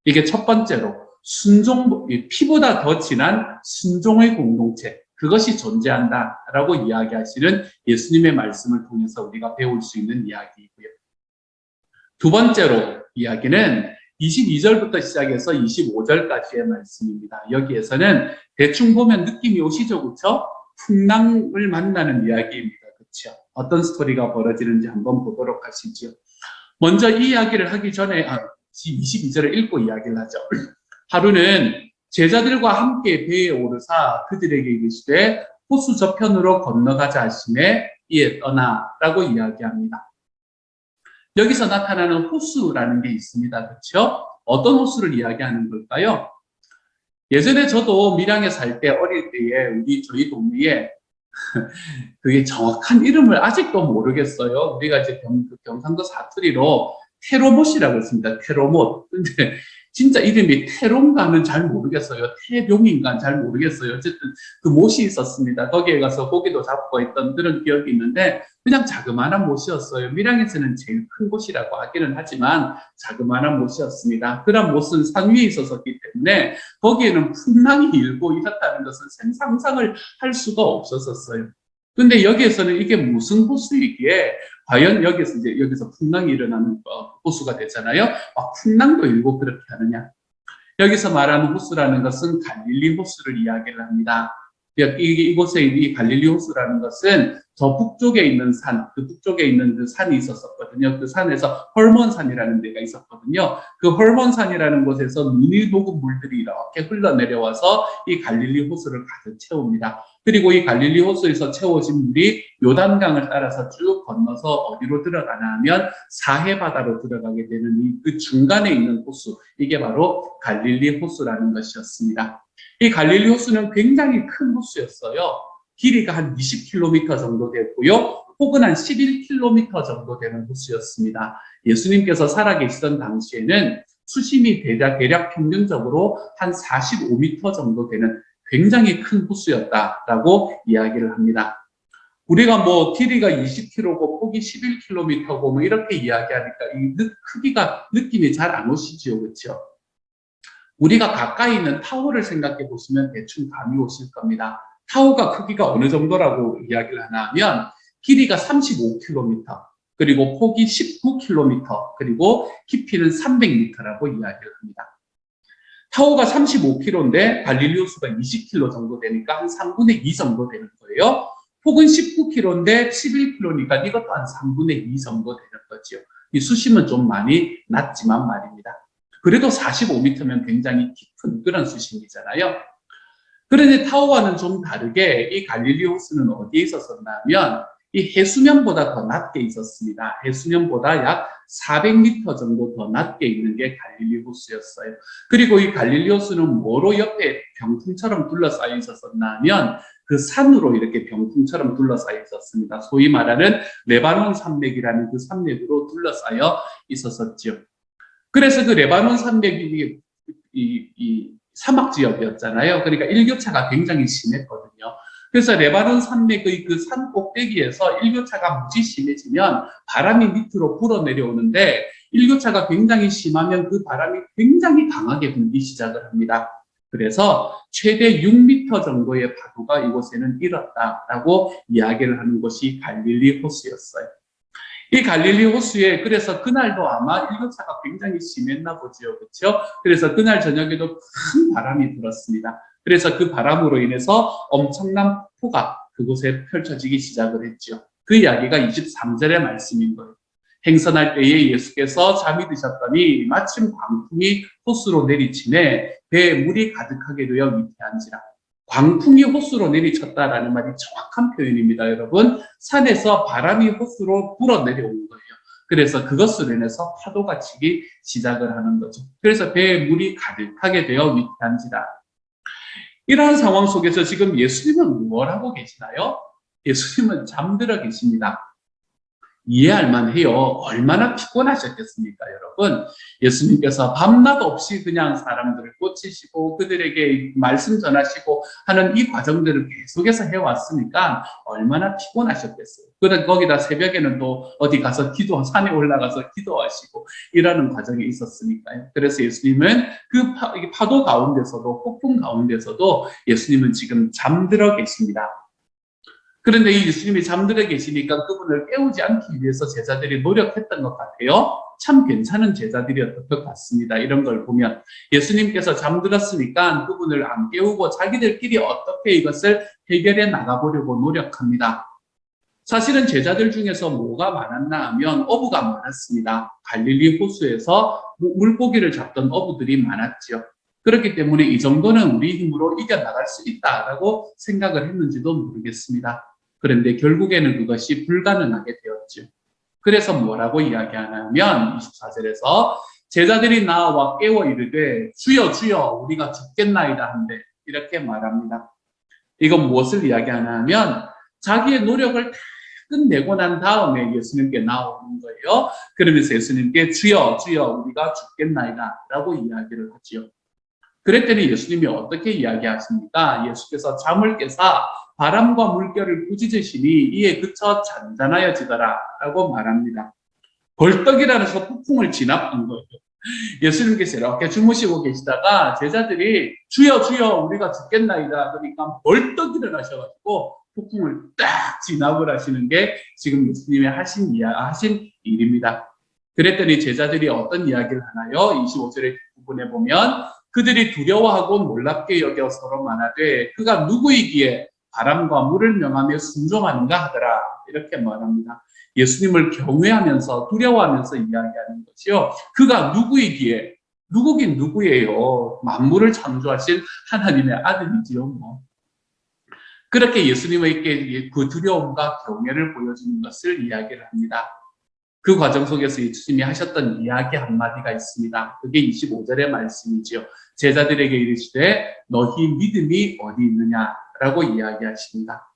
이게 첫 번째로 순종, 피보다 더 진한 순종의 공동체, 그것이 존재한다라고 이야기하시는 예수님의 말씀을 통해서 우리가 배울 수 있는 이야기이고요. 두 번째로 이야기는 22절부터 시작해서 25절까지의 말씀입니다. 여기에서는 대충 보면 느낌이 오시죠, 그렇죠? 풍랑을 만나는 이야기입니다, 그렇죠? 어떤 스토리가 벌어지는지 한번 보도록 하시죠. 먼저 이 이야기를 하기 전에 22절을 읽고 이야기를 하죠. 하루는 제자들과 함께 배에 오르사 그들에게 이르시되 호수 저편으로 건너가자 하시매 이에 떠나라고 이야기합니다. 여기서 나타나는 호수라는 게 있습니다. 그렇죠? 어떤 호수를 이야기하는 걸까요? 예전에 저도 밀양에 살 때 어릴 때에 저희 동네에 그게 정확한 이름을 아직도 모르겠어요. 우리가 이제 경상도 사투리로 테로못이라고 했습니다. 테로못. 근데 진짜 이름이 테론가는 잘 모르겠어요. 태룡인가 잘 모르겠어요. 어쨌든 그 못이 있었습니다. 거기에 가서 고기도 잡고 있던 그런 기억이 있는데 그냥 자그마한 못이었어요. 밀양에서는 제일 큰 곳이라고 하기는 하지만 자그마한 못이었습니다. 그런 못은 산 위에 있었기 때문에 거기에는 풍랑이 일고 이렇다는 것은 상상을 할 수가 없었어요. 근데 여기에서는 이게 무슨 호수이기에 과연 여기서 풍랑이 일어나는 호수가 되잖아요. 풍랑도 일고 그렇게 하느냐. 여기서 말하는 호수라는 것은 갈릴리 호수를 이야기를 합니다. 이곳에 이 갈릴리 호수라는 것은 저 북쪽에 있는 산, 그 북쪽에 있는 그 산이 있었거든요. 그 산에서 헐몬산이라는 데가 있었거든요. 그 헐몬산이라는 곳에서 눈이 녹은 물들이 이렇게 흘러내려와서 이 갈릴리 호수를 가득 채웁니다. 그리고 이 갈릴리 호수에서 채워진 물이 요단강을 따라서 쭉 건너서 어디로 들어가나 하면 사해바다로 들어가게 되는 그 중간에 있는 호수, 이게 바로 갈릴리 호수라는 것이었습니다. 이 갈릴리 호수는 굉장히 큰 호수였어요. 길이가 한 20km 정도 됐고요. 혹은 한 11km 정도 되는 호수였습니다. 예수님께서 살아계시던 당시에는 수심이 대략 평균적으로 한 45m 정도 되는 굉장히 큰 호수였다라고 이야기를 합니다. 우리가 뭐 길이가 20km고 폭이 11km고 뭐 이렇게 이야기하니까 이 크기가 느낌이 잘 안 오시죠, 그렇죠? 우리가 가까이 있는 타워를 생각해 보시면 대충 감이 오실 겁니다. 타워가 크기가 어느 정도라고 이야기를 하나 하면 길이가 35km, 그리고 폭이 19km, 그리고 깊이는 300m라고 이야기를 합니다. 타워가 35km인데 갈릴리 호수가 20km 정도 되니까 한 3분의 2 정도 되는 거예요. 폭은 19km인데 11km니까 이것도 한 3분의 2 정도 되는 거죠. 이 수심은 좀 많이 낮지만 말입니다. 그래도 45m면 굉장히 깊은 그런 수심이잖아요. 그런데 타워와는 좀 다르게 이 갈릴리 호수는 어디에 있었었냐면 이 해수면보다 더 낮게 있었습니다. 해수면보다 약 400m 정도 더 낮게 있는 게 갈릴리 호수였어요. 그리고 이 갈릴리 호수는 뭐로 옆에 병풍처럼 둘러싸여 있었었냐면 그 산으로 이렇게 병풍처럼 둘러싸여 있었습니다. 소위 말하는 레바논 산맥이라는 그 산맥으로 둘러싸여 있었었죠. 그래서 그 레바논 산맥이 이 사막 지역이었잖아요. 그러니까 일교차가 굉장히 심했거든요. 그래서 레바논 산맥의 그 산 꼭대기에서 일교차가 무지 심해지면 바람이 밑으로 불어 내려오는데 일교차가 굉장히 심하면 그 바람이 굉장히 강하게 불기 시작을 합니다. 그래서 최대 6m 정도의 파도가 이곳에는 일었다라고 이야기를 하는 것이 갈릴리 호수였어요. 이 갈릴리 호수에 그래서 그날도 아마 일교차가 굉장히 심했나 보죠, 그렇죠? 그래서 그날 저녁에도 큰 바람이 불었습니다. 그래서 그 바람으로 인해서 엄청난 폭우가 그곳에 펼쳐지기 시작을 했죠. 그 이야기가 23절의 말씀인 거예요. 행선할 때에 예수께서 잠이 드셨더니 마침 광풍이 호수로 내리치매 배에 물이 가득하게 되어 위태한지라. 광풍이 호수로 내리쳤다라는 말이 정확한 표현입니다, 여러분. 산에서 바람이 호수로 불어 내려오는 거예요. 그래서 그것으로 인해서 파도가 치기 시작을 하는 거죠. 그래서 배에 물이 가득하게 되어 위태한지라. 이러한 상황 속에서 지금 예수님은 뭘 하고 계시나요? 예수님은 잠들어 계십니다. 이해할 만해요. 얼마나 피곤하셨겠습니까, 여러분? 예수님께서 밤낮 없이 그냥 사람들을 고치시고 그들에게 말씀 전하시고 하는 이 과정들을 계속해서 해왔으니까 얼마나 피곤하셨겠어요. 그런데 거기다 새벽에는 또 어디 가서 산에 올라가서 기도하시고 이러는 과정이 있었으니까요. 그래서 예수님은 그 파도 가운데서도 폭풍 가운데서도 예수님은 지금 잠들어 계십니다. 그런데 이 예수님이 잠들어 계시니까 그분을 깨우지 않기 위해서 제자들이 노력했던 것 같아요. 참 괜찮은 제자들이었던 것 같습니다. 이런 걸 보면 예수님께서 잠들었으니까 그분을 안 깨우고 자기들끼리 어떻게 이것을 해결해 나가보려고 노력합니다. 사실은 제자들 중에서 뭐가 많았나 하면 어부가 많았습니다. 갈릴리 호수에서 물고기를 잡던 어부들이 많았죠. 그렇기 때문에 이 정도는 우리 힘으로 이겨나갈 수 있다라고 생각을 했는지도 모르겠습니다. 그런데 결국에는 그것이 불가능하게 되었죠. 그래서 뭐라고 이야기하냐면 24절에서 제자들이 나와 깨워 이르되 주여 주여 우리가 죽겠나이다 한데 이렇게 말합니다. 이건 무엇을 이야기하냐면 자기의 노력을 다 끝내고 난 다음에 예수님께 나오는 거예요. 그러면서 예수님께 주여 주여 우리가 죽겠나이다 라고 이야기를 하지요. 그랬더니 예수님이 어떻게 이야기하십니까? 예수께서 잠을 깨사 바람과 물결을 꾸짖으시니 이에 그쳐 잔잔하여지더라 라고 말합니다. 벌떡이라서 폭풍을 진압한 거예요. 예수님께서 이렇게 주무시고 계시다가 제자들이 주여 주여 우리가 죽겠나이다 그러니까 벌떡 일어나셔가지고 폭풍을 딱 진압을 하시는 게 지금 예수님이 하신 일입니다. 그랬더니 제자들이 어떤 이야기를 하나요? 25절의 부분에 보면 그들이 두려워하고 놀랍게 여겨 서로 말하되 그가 누구이기에 바람과 물을 명하며 순종하는가 하더라 이렇게 말합니다. 예수님을 경외하면서 두려워하면서 이야기하는 것이요. 그가 누구이기에 누구긴 누구예요. 만물을 창조하신 하나님의 아들이지요. 그렇게 예수님에게 그 두려움과 경외를 보여주는 것을 이야기를 합니다. 그 과정 속에서 예수님이 하셨던 이야기 한마디가 있습니다. 그게 25절의 말씀이지요. 제자들에게 이르시되 너희 믿음이 어디 있느냐라고 이야기하십니다.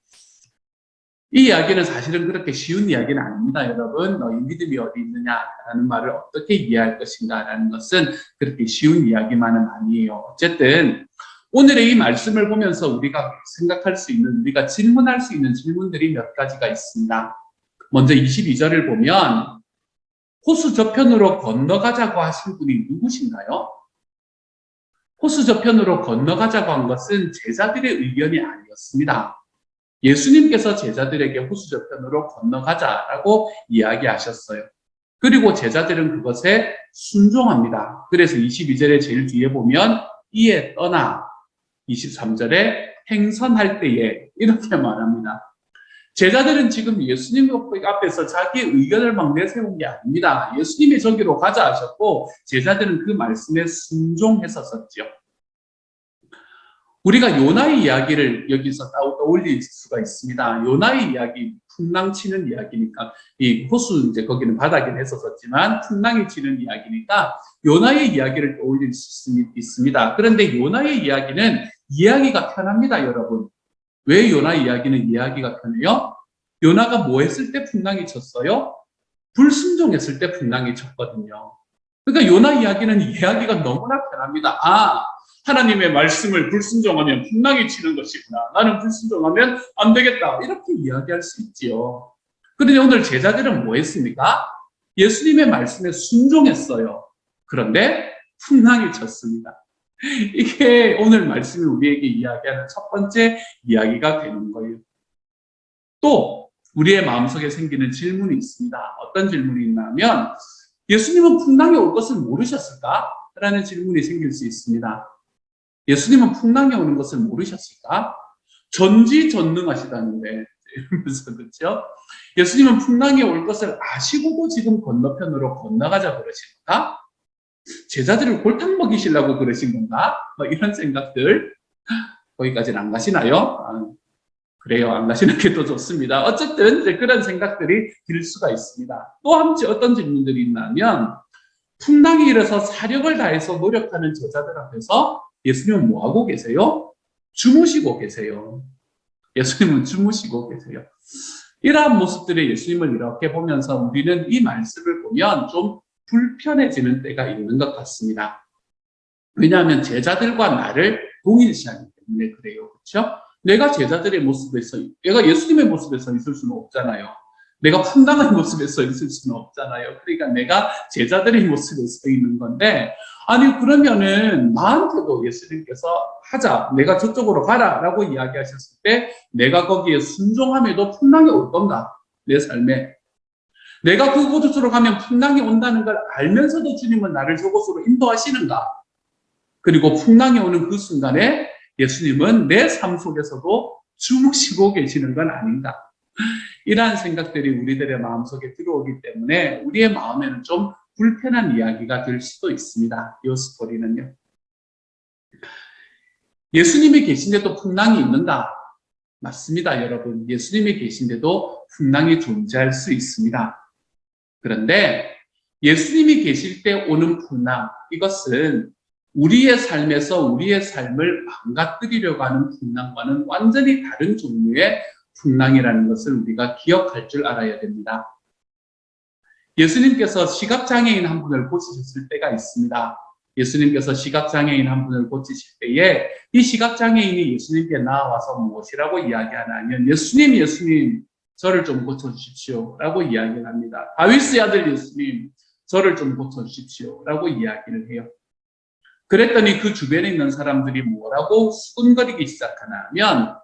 이 이야기는 사실은 그렇게 쉬운 이야기는 아닙니다, 여러분. 너희 믿음이 어디 있느냐라는 말을 어떻게 이해할 것인가라는 것은 그렇게 쉬운 이야기만은 아니에요. 어쨌든 오늘의 이 말씀을 보면서 우리가 생각할 수 있는, 우리가 질문할 수 있는 질문들이 몇 가지가 있습니다. 먼저 22절을 보면 호수 저편으로 건너가자고 하신 분이 누구신가요? 호수 저편으로 건너가자고 한 것은 제자들의 의견이 아니었습니다. 예수님께서 제자들에게 호수 저편으로 건너가자라고 이야기하셨어요. 그리고 제자들은 그것에 순종합니다. 그래서 22절에 제일 뒤에 보면 이에 떠나 23절에 행선할 때에 이렇게 말합니다. 제자들은 지금 예수님 앞에서 자기 의견을 막 내세운 게 아닙니다. 예수님이 저기로 가자 하셨고 제자들은 그 말씀에 순종했었죠. 우리가 요나의 이야기를 여기서 떠올릴 수가 있습니다. 요나의 이야기, 풍랑 치는 이야기니까, 이 호수 이제 거기는 바다긴 했었지만, 풍랑이 치는 이야기니까, 요나의 이야기를 떠올릴 수 있습니다. 그런데 요나의 이야기는 이야기가 편합니다, 여러분. 왜 요나 이야기는 이야기가 편해요? 요나가 뭐 했을 때 풍랑이 쳤어요? 불순종했을 때 풍랑이 쳤거든요. 그러니까 요나 이야기는 이야기가 너무나 편합니다. 아, 하나님의 말씀을 불순종하면 풍랑이 치는 것이구나. 나는 불순종하면 안 되겠다. 이렇게 이야기할 수 있지요. 그런데 오늘 제자들은 뭐 했습니까? 예수님의 말씀에 순종했어요. 그런데 풍랑이 쳤습니다. 이게 오늘 말씀이 우리에게 이야기하는 첫 번째 이야기가 되는 거예요. 또 우리의 마음속에 생기는 질문이 있습니다. 어떤 질문이 있냐면 예수님은 풍랑이 올 것을 모르셨을까? 라는 질문이 생길 수 있습니다. 예수님은 풍랑이 오는 것을 모르셨을까? 전지전능하시다는데 이러면서 그렇죠? 예수님은 풍랑이 올 것을 아시고도 지금 건너편으로 건너가자 그러실까? 제자들을 골탕 먹이시려고 그러신 건가? 뭐 이런 생각들 거기까지는 안 가시나요? 그래요. 안 가시는 게 더 좋습니다. 어쨌든 이제 그런 생각들이 들 수가 있습니다. 또 어떤 질문들이 있냐면 풍랑이 일어서 사력을 다해서 노력하는 제자들 앞에서 예수님은 뭐 하고 계세요? 주무시고 계세요. 예수님은 주무시고 계세요. 이러한 모습들의 예수님을 이렇게 보면서 우리는 이 말씀을 보면 좀 불편해지는 때가 있는 것 같습니다. 왜냐하면 제자들과 나를 동일시하기 때문에 그래요. 그렇죠? 내가 제자들의 모습에서, 내가 예수님의 모습에서 있을 수는 없잖아요. 내가 풍랑의 모습에서 있을 수는 없잖아요. 그러니까 내가 제자들의 모습에 서 있는 건데, 아니 그러면은 나한테도 예수님께서 하자, 내가 저쪽으로 가라 라고 이야기하셨을 때 내가 거기에 순종함에도 풍랑이 올 건가? 내 삶에. 내가 그곳으로 가면 풍랑이 온다는 걸 알면서도 주님은 나를 저곳으로 인도하시는가? 그리고 풍랑이 오는 그 순간에 예수님은 내 삶 속에서도 주무시고 계시는 건 아닌가? 이러한 생각들이 우리들의 마음속에 들어오기 때문에 우리의 마음에는 좀 불편한 이야기가 될 수도 있습니다. 이 스토리는요. 예수님이 계신데도 풍랑이 있는가? 맞습니다, 여러분. 예수님이 계신데도 풍랑이 존재할 수 있습니다. 그런데 예수님이 계실 때 오는 풍랑, 이것은 우리의 삶에서 우리의 삶을 망가뜨리려고 하는 풍랑과는 완전히 다른 종류의 풍랑이라는 것을 우리가 기억할 줄 알아야 됩니다. 예수님께서 시각장애인 한 분을 고치셨을 때가 있습니다. 예수님께서 시각장애인 한 분을 고치실 때에 이 시각장애인이 예수님께 나와서 무엇이라고 이야기하냐면 예수님 저를 좀 고쳐주십시오 라고 이야기를 합니다. 다윗의 아들 예수님 저를 좀 고쳐주십시오 라고 이야기를 해요. 그랬더니 그 주변에 있는 사람들이 뭐라고 수군거리기 시작하냐면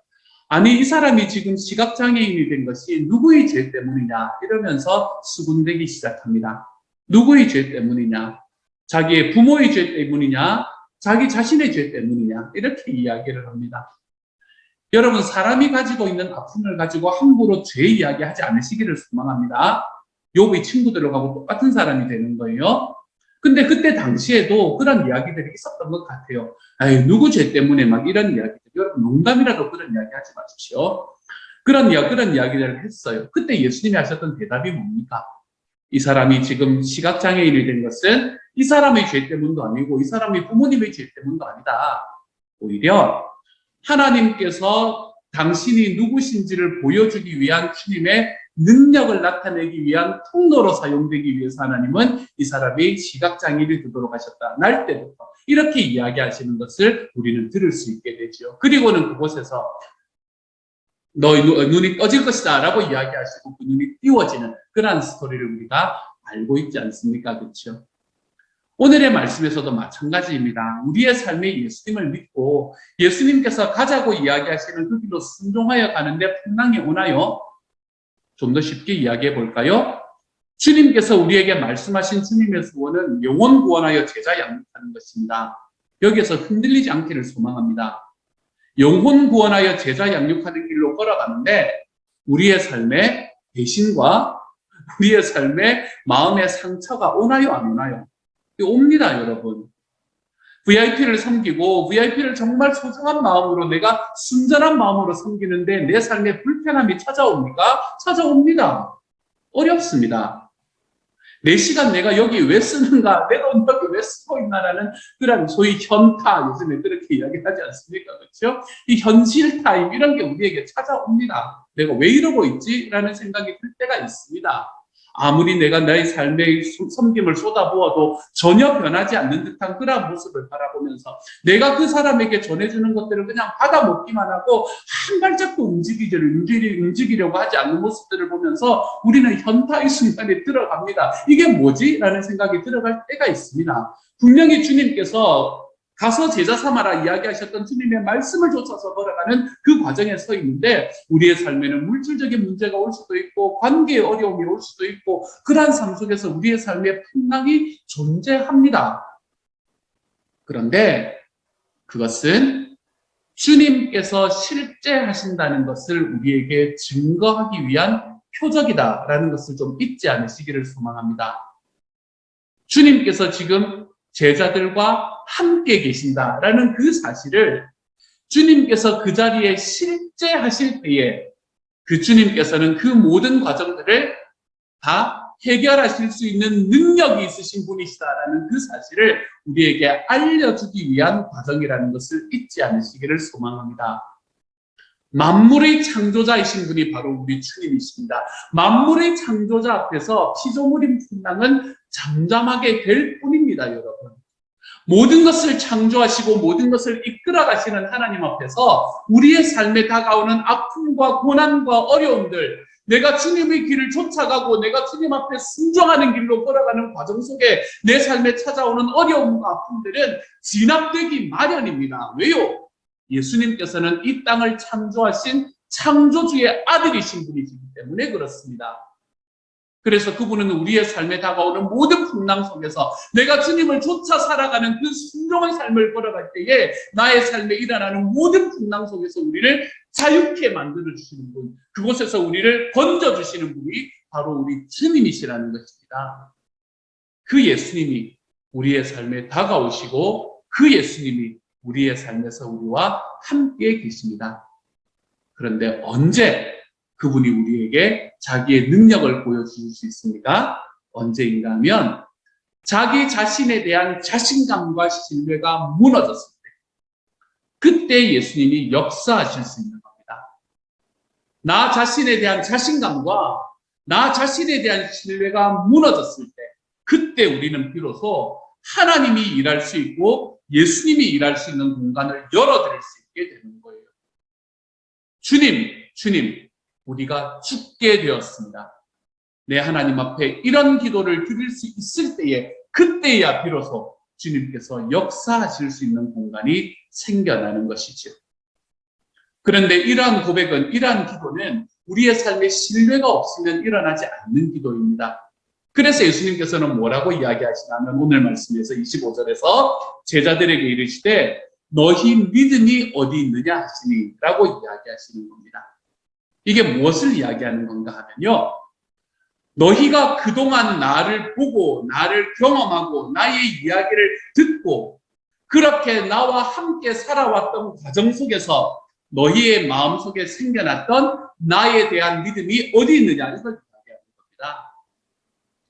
아니 이 사람이 지금 시각장애인이 된 것이 누구의 죄 때문이냐 이러면서 수군대기 시작합니다. 누구의 죄 때문이냐? 자기의 부모의 죄 때문이냐? 자기 자신의 죄 때문이냐? 이렇게 이야기를 합니다. 여러분 사람이 가지고 있는 아픔을 가지고 함부로 죄 이야기하지 않으시기를 소망합니다. 욥의 친구들하고 똑같은 사람이 되는 거예요. 근데 그때 당시에도 그런 이야기들이 있었던 것 같아요. 아이, 누구 죄 때문에 막 이런 이야기들, 여러분 농담이라도 그런 이야기 하지 마십시오. 그런 이야기들을 했어요. 그때 예수님이 하셨던 대답이 뭡니까? 이 사람이 지금 시각장애인이 된 것은 이 사람의 죄 때문도 아니고 이 사람의 부모님의 죄 때문도 아니다. 오히려 하나님께서 당신이 누구신지를 보여주기 위한 주님의 능력을 나타내기 위한 통로로 사용되기 위해서 하나님은 이 사람이 시각장애인이 되도록 하셨다. 날 때부터 이렇게 이야기하시는 것을 우리는 들을 수 있게 되죠. 그리고는 그곳에서 너의 눈이 떠질 것이다 라고 이야기하시고 그 눈이 띄워지는 그러한 스토리를 우리가 알고 있지 않습니까? 그렇죠? 오늘의 말씀에서도 마찬가지입니다. 우리의 삶에 예수님을 믿고 예수님께서 가자고 이야기하시는 그 길로 순종하여 가는데 풍랑이 오나요? 좀 더 쉽게 이야기해 볼까요? 주님께서 우리에게 말씀하신 주님의 소원은 영혼 구원하여 제자 양육하는 것입니다. 여기에서 흔들리지 않기를 소망합니다. 영혼 구원하여 제자 양육하는 길로 걸어가는데 우리의 삶에 배신과 우리의 삶에 마음의 상처가 오나요? 안 오나요? 옵니다, 여러분. VIP를 섬기고 VIP를 정말 소중한 마음으로 내가 순전한 마음으로 섬기는데 내 삶에 불편함이 찾아옵니까? 찾아옵니다. 어렵습니다. 내 시간 내가 여기 왜 쓰는가? 내 돈 여기 왜 쓰고 있나라는 그런 소위 현타, 요즘에 그렇게 이야기하지 않습니까? 그렇죠? 이 현실 타임 이런 게 우리에게 찾아옵니다. 내가 왜 이러고 있지? 라는 생각이 들 때가 있습니다. 아무리 내가 나의 삶의 섬김을 쏟아부어도 전혀 변하지 않는 듯한 그런 모습을 바라보면서 내가 그 사람에게 전해주는 것들을 그냥 받아먹기만 하고 한 발짝도 움직이려고 하지 않는 모습들을 보면서 우리는 현타의 순간에 들어갑니다. 이게 뭐지? 라는 생각이 들어갈 때가 있습니다. 분명히 주님께서 가서 제자 삼아라 이야기하셨던 주님의 말씀을 쫓아서 걸어가는 그 과정에 서 있는데 우리의 삶에는 물질적인 문제가 올 수도 있고 관계의 어려움이 올 수도 있고 그러한 삶 속에서 우리의 삶의 풍랑이 존재합니다. 그런데 그것은 주님께서 실제 하신다는 것을 우리에게 증거하기 위한 표적이다라는 것을 좀 잊지 않으시기를 소망합니다. 주님께서 지금 제자들과 함께 계신다라는 그 사실을 주님께서 그 자리에 실제 하실 때에 그 주님께서는 그 모든 과정들을 다 해결하실 수 있는 능력이 있으신 분이시다라는 그 사실을 우리에게 알려주기 위한 과정이라는 것을 잊지 않으시기를 소망합니다. 만물의 창조자이신 분이 바로 우리 주님이십니다. 만물의 창조자 앞에서 피조물인 풍랑은 잠잠하게 될 뿐입니다, 여러분. 모든 것을 창조하시고 모든 것을 이끌어 가시는 하나님 앞에서 우리의 삶에 다가오는 아픔과 고난과 어려움들, 내가 주님의 길을 쫓아가고 내가 주님 앞에 순종하는 길로 걸어가는 과정 속에 내 삶에 찾아오는 어려움과 아픔들은 진압되기 마련입니다. 왜요? 예수님께서는 이 땅을 창조하신 창조주의 아들이신 분이시기 때문에 그렇습니다. 그래서 그분은 우리의 삶에 다가오는 모든 풍랑 속에서 내가 주님을 쫓아 살아가는 그 순종의 삶을 걸어갈 때에 나의 삶에 일어나는 모든 풍랑 속에서 우리를 자유케 만들어주시는 분, 그곳에서 우리를 건져주시는 분이 바로 우리 주님이시라는 것입니다. 그 예수님이 우리의 삶에 다가오시고 그 예수님이 우리의 삶에서 우리와 함께 계십니다. 그런데 언제 그분이 우리에게 자기의 능력을 보여주실 수 있습니까? 언제인가 하면 자기 자신에 대한 자신감과 신뢰가 무너졌을 때, 그때 예수님이 역사하실 수 있는 겁니다. 나 자신에 대한 자신감과 나 자신에 대한 신뢰가 무너졌을 때, 그때 우리는 비로소 하나님이 일할 수 있고 예수님이 일할 수 있는 공간을 열어드릴 수 있게 되는 거예요. 주님, 우리가 죽게 되었습니다. 내 하나님 앞에 이런 기도를 드릴 수 있을 때에 그때야 비로소 주님께서 역사하실 수 있는 공간이 생겨나는 것이죠. 그런데 이러한 고백은, 이러한 기도는 우리의 삶에 신뢰가 없으면 일어나지 않는 기도입니다. 그래서 예수님께서는 뭐라고 이야기하시냐면 오늘 말씀에서 25절에서 제자들에게 이르시되 너희 믿음이 어디 있느냐 하시니 라고 이야기하시는 겁니다. 이게 무엇을 이야기하는 건가 하면요, 너희가 그동안 나를 보고 나를 경험하고 나의 이야기를 듣고 그렇게 나와 함께 살아왔던 과정 속에서 너희의 마음속에 생겨났던 나에 대한 믿음이 어디 있느냐, 이걸 이야기하는 겁니다.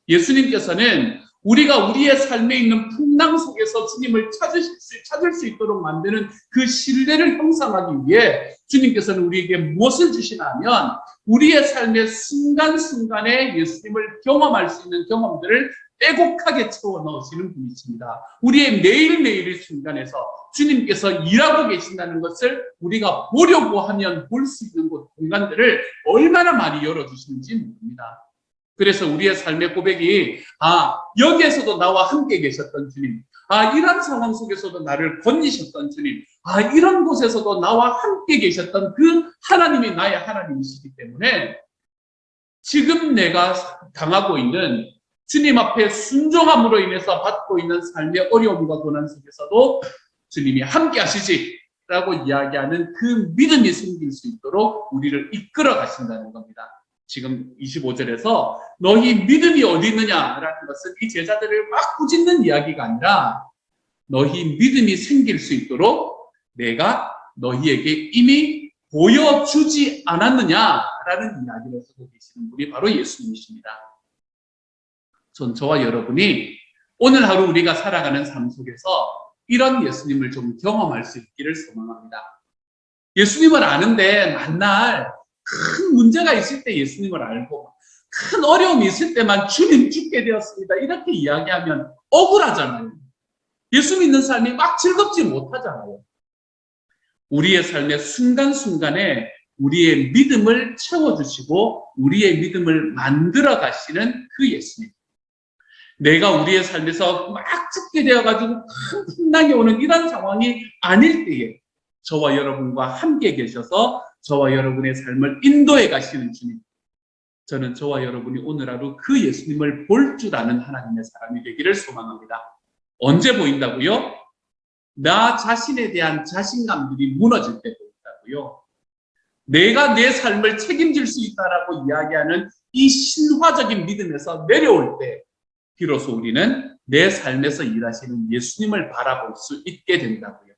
예수님께서는 우리가 우리의 삶에 있는 풍랑 속에서 주님을 찾을 수 있도록 만드는 그 신뢰를 형성하기 위해 주님께서는 우리에게 무엇을 주시나 하면 우리의 삶의 순간순간에 예수님을 경험할 수 있는 경험들을 빼곡하게 채워 넣으시는 분이십니다. 우리의 매일매일의 순간에서 주님께서 일하고 계신다는 것을 우리가 보려고 하면 볼 수 있는 곳, 공간들을 얼마나 많이 열어주시는지 모릅니다. 그래서 우리의 삶의 고백이 여기에서도 나와 함께 계셨던 주님, 이런 상황 속에서도 나를 건지셨던 주님, 이런 곳에서도 나와 함께 계셨던 그 하나님이 나의 하나님이시기 때문에 지금 내가 당하고 있는 주님 앞에 순종함으로 인해서 받고 있는 삶의 어려움과 고난 속에서도 주님이 함께 하시지 라고 이야기하는 그 믿음이 생길 수 있도록 우리를 이끌어 가신다는 겁니다. 지금 25절에서 너희 믿음이 어디 있느냐라는 것은 이 제자들을 막 꾸짖는 이야기가 아니라 너희 믿음이 생길 수 있도록 내가 너희에게 이미 보여주지 않았느냐라는 이야기를 하고 계시는 분이 바로 예수님이십니다. 저와 여러분이 오늘 하루 우리가 살아가는 삶 속에서 이런 예수님을 좀 경험할 수 있기를 소망합니다. 예수님을 아는데 만날 큰 문제가 있을 때 예수님을 알고 큰 어려움이 있을 때만 주님 죽게 되었습니다 이렇게 이야기하면 억울하잖아요. 예수 믿는 삶이 막 즐겁지 못하잖아요. 우리의 삶의 순간순간에 우리의 믿음을 채워주시고 우리의 믿음을 만들어 가시는 그 예수님, 내가 우리의 삶에서 막 죽게 되어가지고 큰 풍랑이 오는 이런 상황이 아닐 때에 저와 여러분과 함께 계셔서 저와 여러분의 삶을 인도해 가시는 주님, 저는 저와 여러분이 오늘 하루 그 예수님을 볼 줄 아는 하나님의 사람이 되기를 소망합니다. 언제 보인다고요? 나 자신에 대한 자신감들이 무너질 때 보인다고요. 내가 내 삶을 책임질 수 있다라고 이야기하는 이 신화적인 믿음에서 내려올 때 비로소 우리는 내 삶에서 일하시는 예수님을 바라볼 수 있게 된다고요.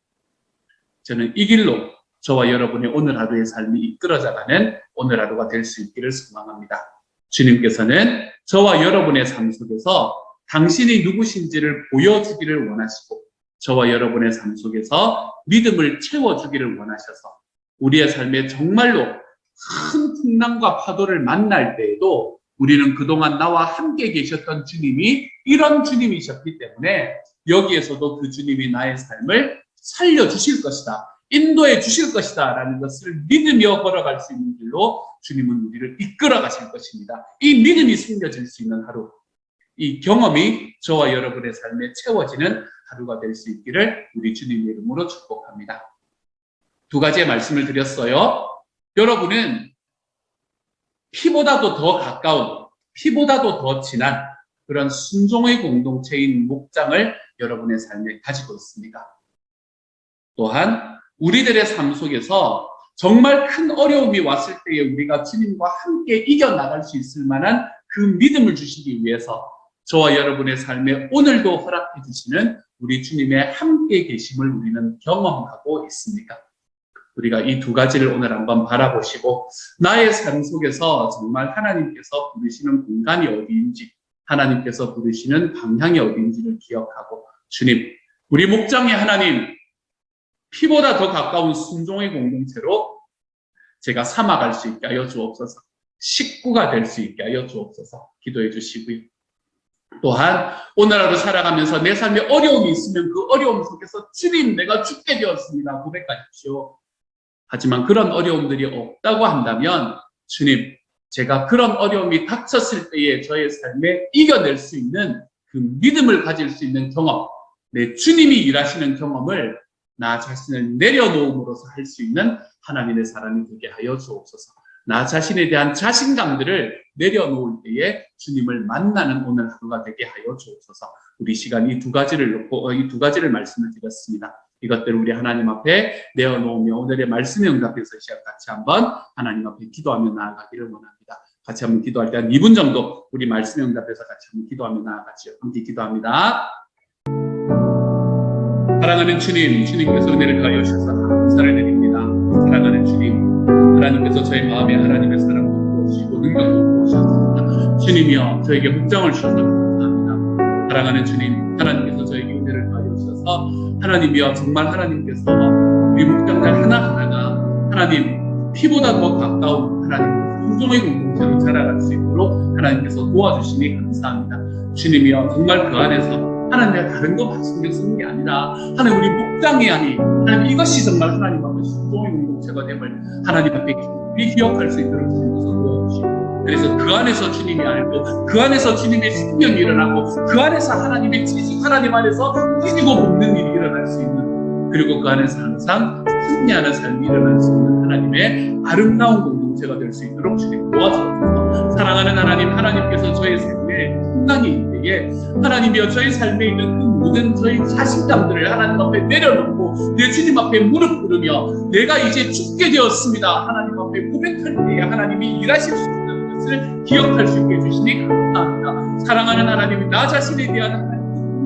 저는 이 길로 저와 여러분의 오늘 하루의 삶이 이끌어져가는 오늘 하루가 될 수 있기를 소망합니다. 주님께서는 저와 여러분의 삶 속에서 당신이 누구신지를 보여주기를 원하시고 저와 여러분의 삶 속에서 믿음을 채워주기를 원하셔서 우리의 삶에 정말로 큰 풍랑과 파도를 만날 때에도 우리는 그동안 나와 함께 계셨던 주님이 이런 주님이셨기 때문에 여기에서도 그 주님이 나의 삶을 살려주실 것이다, 인도해 주실 것이다 라는 것을 믿으며 걸어갈 수 있는 길로 주님은 우리를 이끌어 가실 것입니다. 이 믿음이 숨겨질 수 있는 하루, 이 경험이 저와 여러분의 삶에 채워지는 하루가 될 수 있기를 우리 주님의 이름으로 축복합니다. 두 가지의 말씀을 드렸어요. 여러분은 피보다도 더 가까운, 피보다도 더 진한 그런 순종의 공동체인 목장을 여러분의 삶에 가지고 있습니다. 또한 우리들의 삶 속에서 정말 큰 어려움이 왔을 때에 우리가 주님과 함께 이겨나갈 수 있을 만한 그 믿음을 주시기 위해서 저와 여러분의 삶에 오늘도 허락해 주시는 우리 주님의 함께 계심을 우리는 경험하고 있습니까? 우리가 이 두 가지를 오늘 한번 바라보시고 나의 삶 속에서 정말 하나님께서 부르시는 공간이 어디인지, 하나님께서 부르시는 방향이 어디인지를 기억하고 주님, 우리 목장의 하나님, 피보다 더 가까운 순종의 공동체로 제가 삼아갈 수 있게 하여 주옵소서. 식구가 될 수 있게 하여 주옵소서. 기도해 주시고요. 또한 오늘 하루 살아가면서 내 삶에 어려움이 있으면 그 어려움 속에서 주님, 내가 죽게 되었습니다 고백하십시오. 하지만 그런 어려움들이 없다고 한다면 주님, 제가 그런 어려움이 닥쳤을 때에 저의 삶에 이겨낼 수 있는 그 믿음을 가질 수 있는 경험, 내 주님이 일하시는 경험을 나 자신을 내려놓음으로써 할 수 있는 하나님의 사람이 되게 하여 주옵소서. 나 자신에 대한 자신감들을 내려놓을 때에 주님을 만나는 오늘 하루가 되게 하여 주옵소서. 우리 시간 이 두 가지를 놓고 이 두 가지를 말씀을 드렸습니다. 이것들을 우리 하나님 앞에 내어놓으며 오늘의 말씀에 응답해서 시작 같이 한번 하나님 앞에 기도하며 나아가기를 원합니다. 같이 한번 기도할 때 한 2분 정도 우리 말씀 응답에서 같이 한번 기도하며 나아가지요. 함께 기도합니다. 사랑하는 주님, 주님께서 은혜를 더하여 주셔서 감사를 드립니다. 사랑하는 주님, 하나님께서 저희 마음에 하나님의 사랑도 부어주시고 능력도 부어주셨습니다. 주님이여 저에게 묵장을 주셔서 감사합니다. 사랑하는 주님, 하나님께서 저에게 은혜를 더하여 주셔서 하나님이여 정말 하나님께서 우리 묵장들 하나하나가 하나님 피보다 더 가까운 하나님 순종의 공동체로 자라갈 수 있도록 하나님께서 도와주시니 감사합니다. 주님이여 정말 그 안에서 하나님 다른 거 신경 쓰는 게 아니라 하나님 우리 묵장이 아니 하나님 이것이 정말 하나님 앞에 순종의 공동체가 됨을 하나님 앞에 깊이 기억할 수 있도록 주님께서 도와주시고 그래서 그 안에서 주님이 알고 그 안에서 주님의 생명이 일어나고 그 안에서 하나님의 지식 하나님 안에서 찢고 볶는 일이 일어날 수 있는 그리고 그 안에서 항상 승리하는 삶이 일어날 수 있는 하나님의 아름다운 공동체가 될 수 있도록 주님 도와주셔서 사랑하는 하나님 하나님께서 저의 삶에 풍랑이 있는 때에 하나님이여 저희 삶에 있는 그 모든 저희 자신감들을 하나님 앞에 내려놓고 내 주님 앞에 무릎 꿇으며 내가 이제 죽게 되었습니다 하나님 앞에 고백할 때에 하나님이 일하실 수 있는 것을 기억할 수 있게 해주시니 감사합니다. 사랑하는 하나님 나 자신에 대한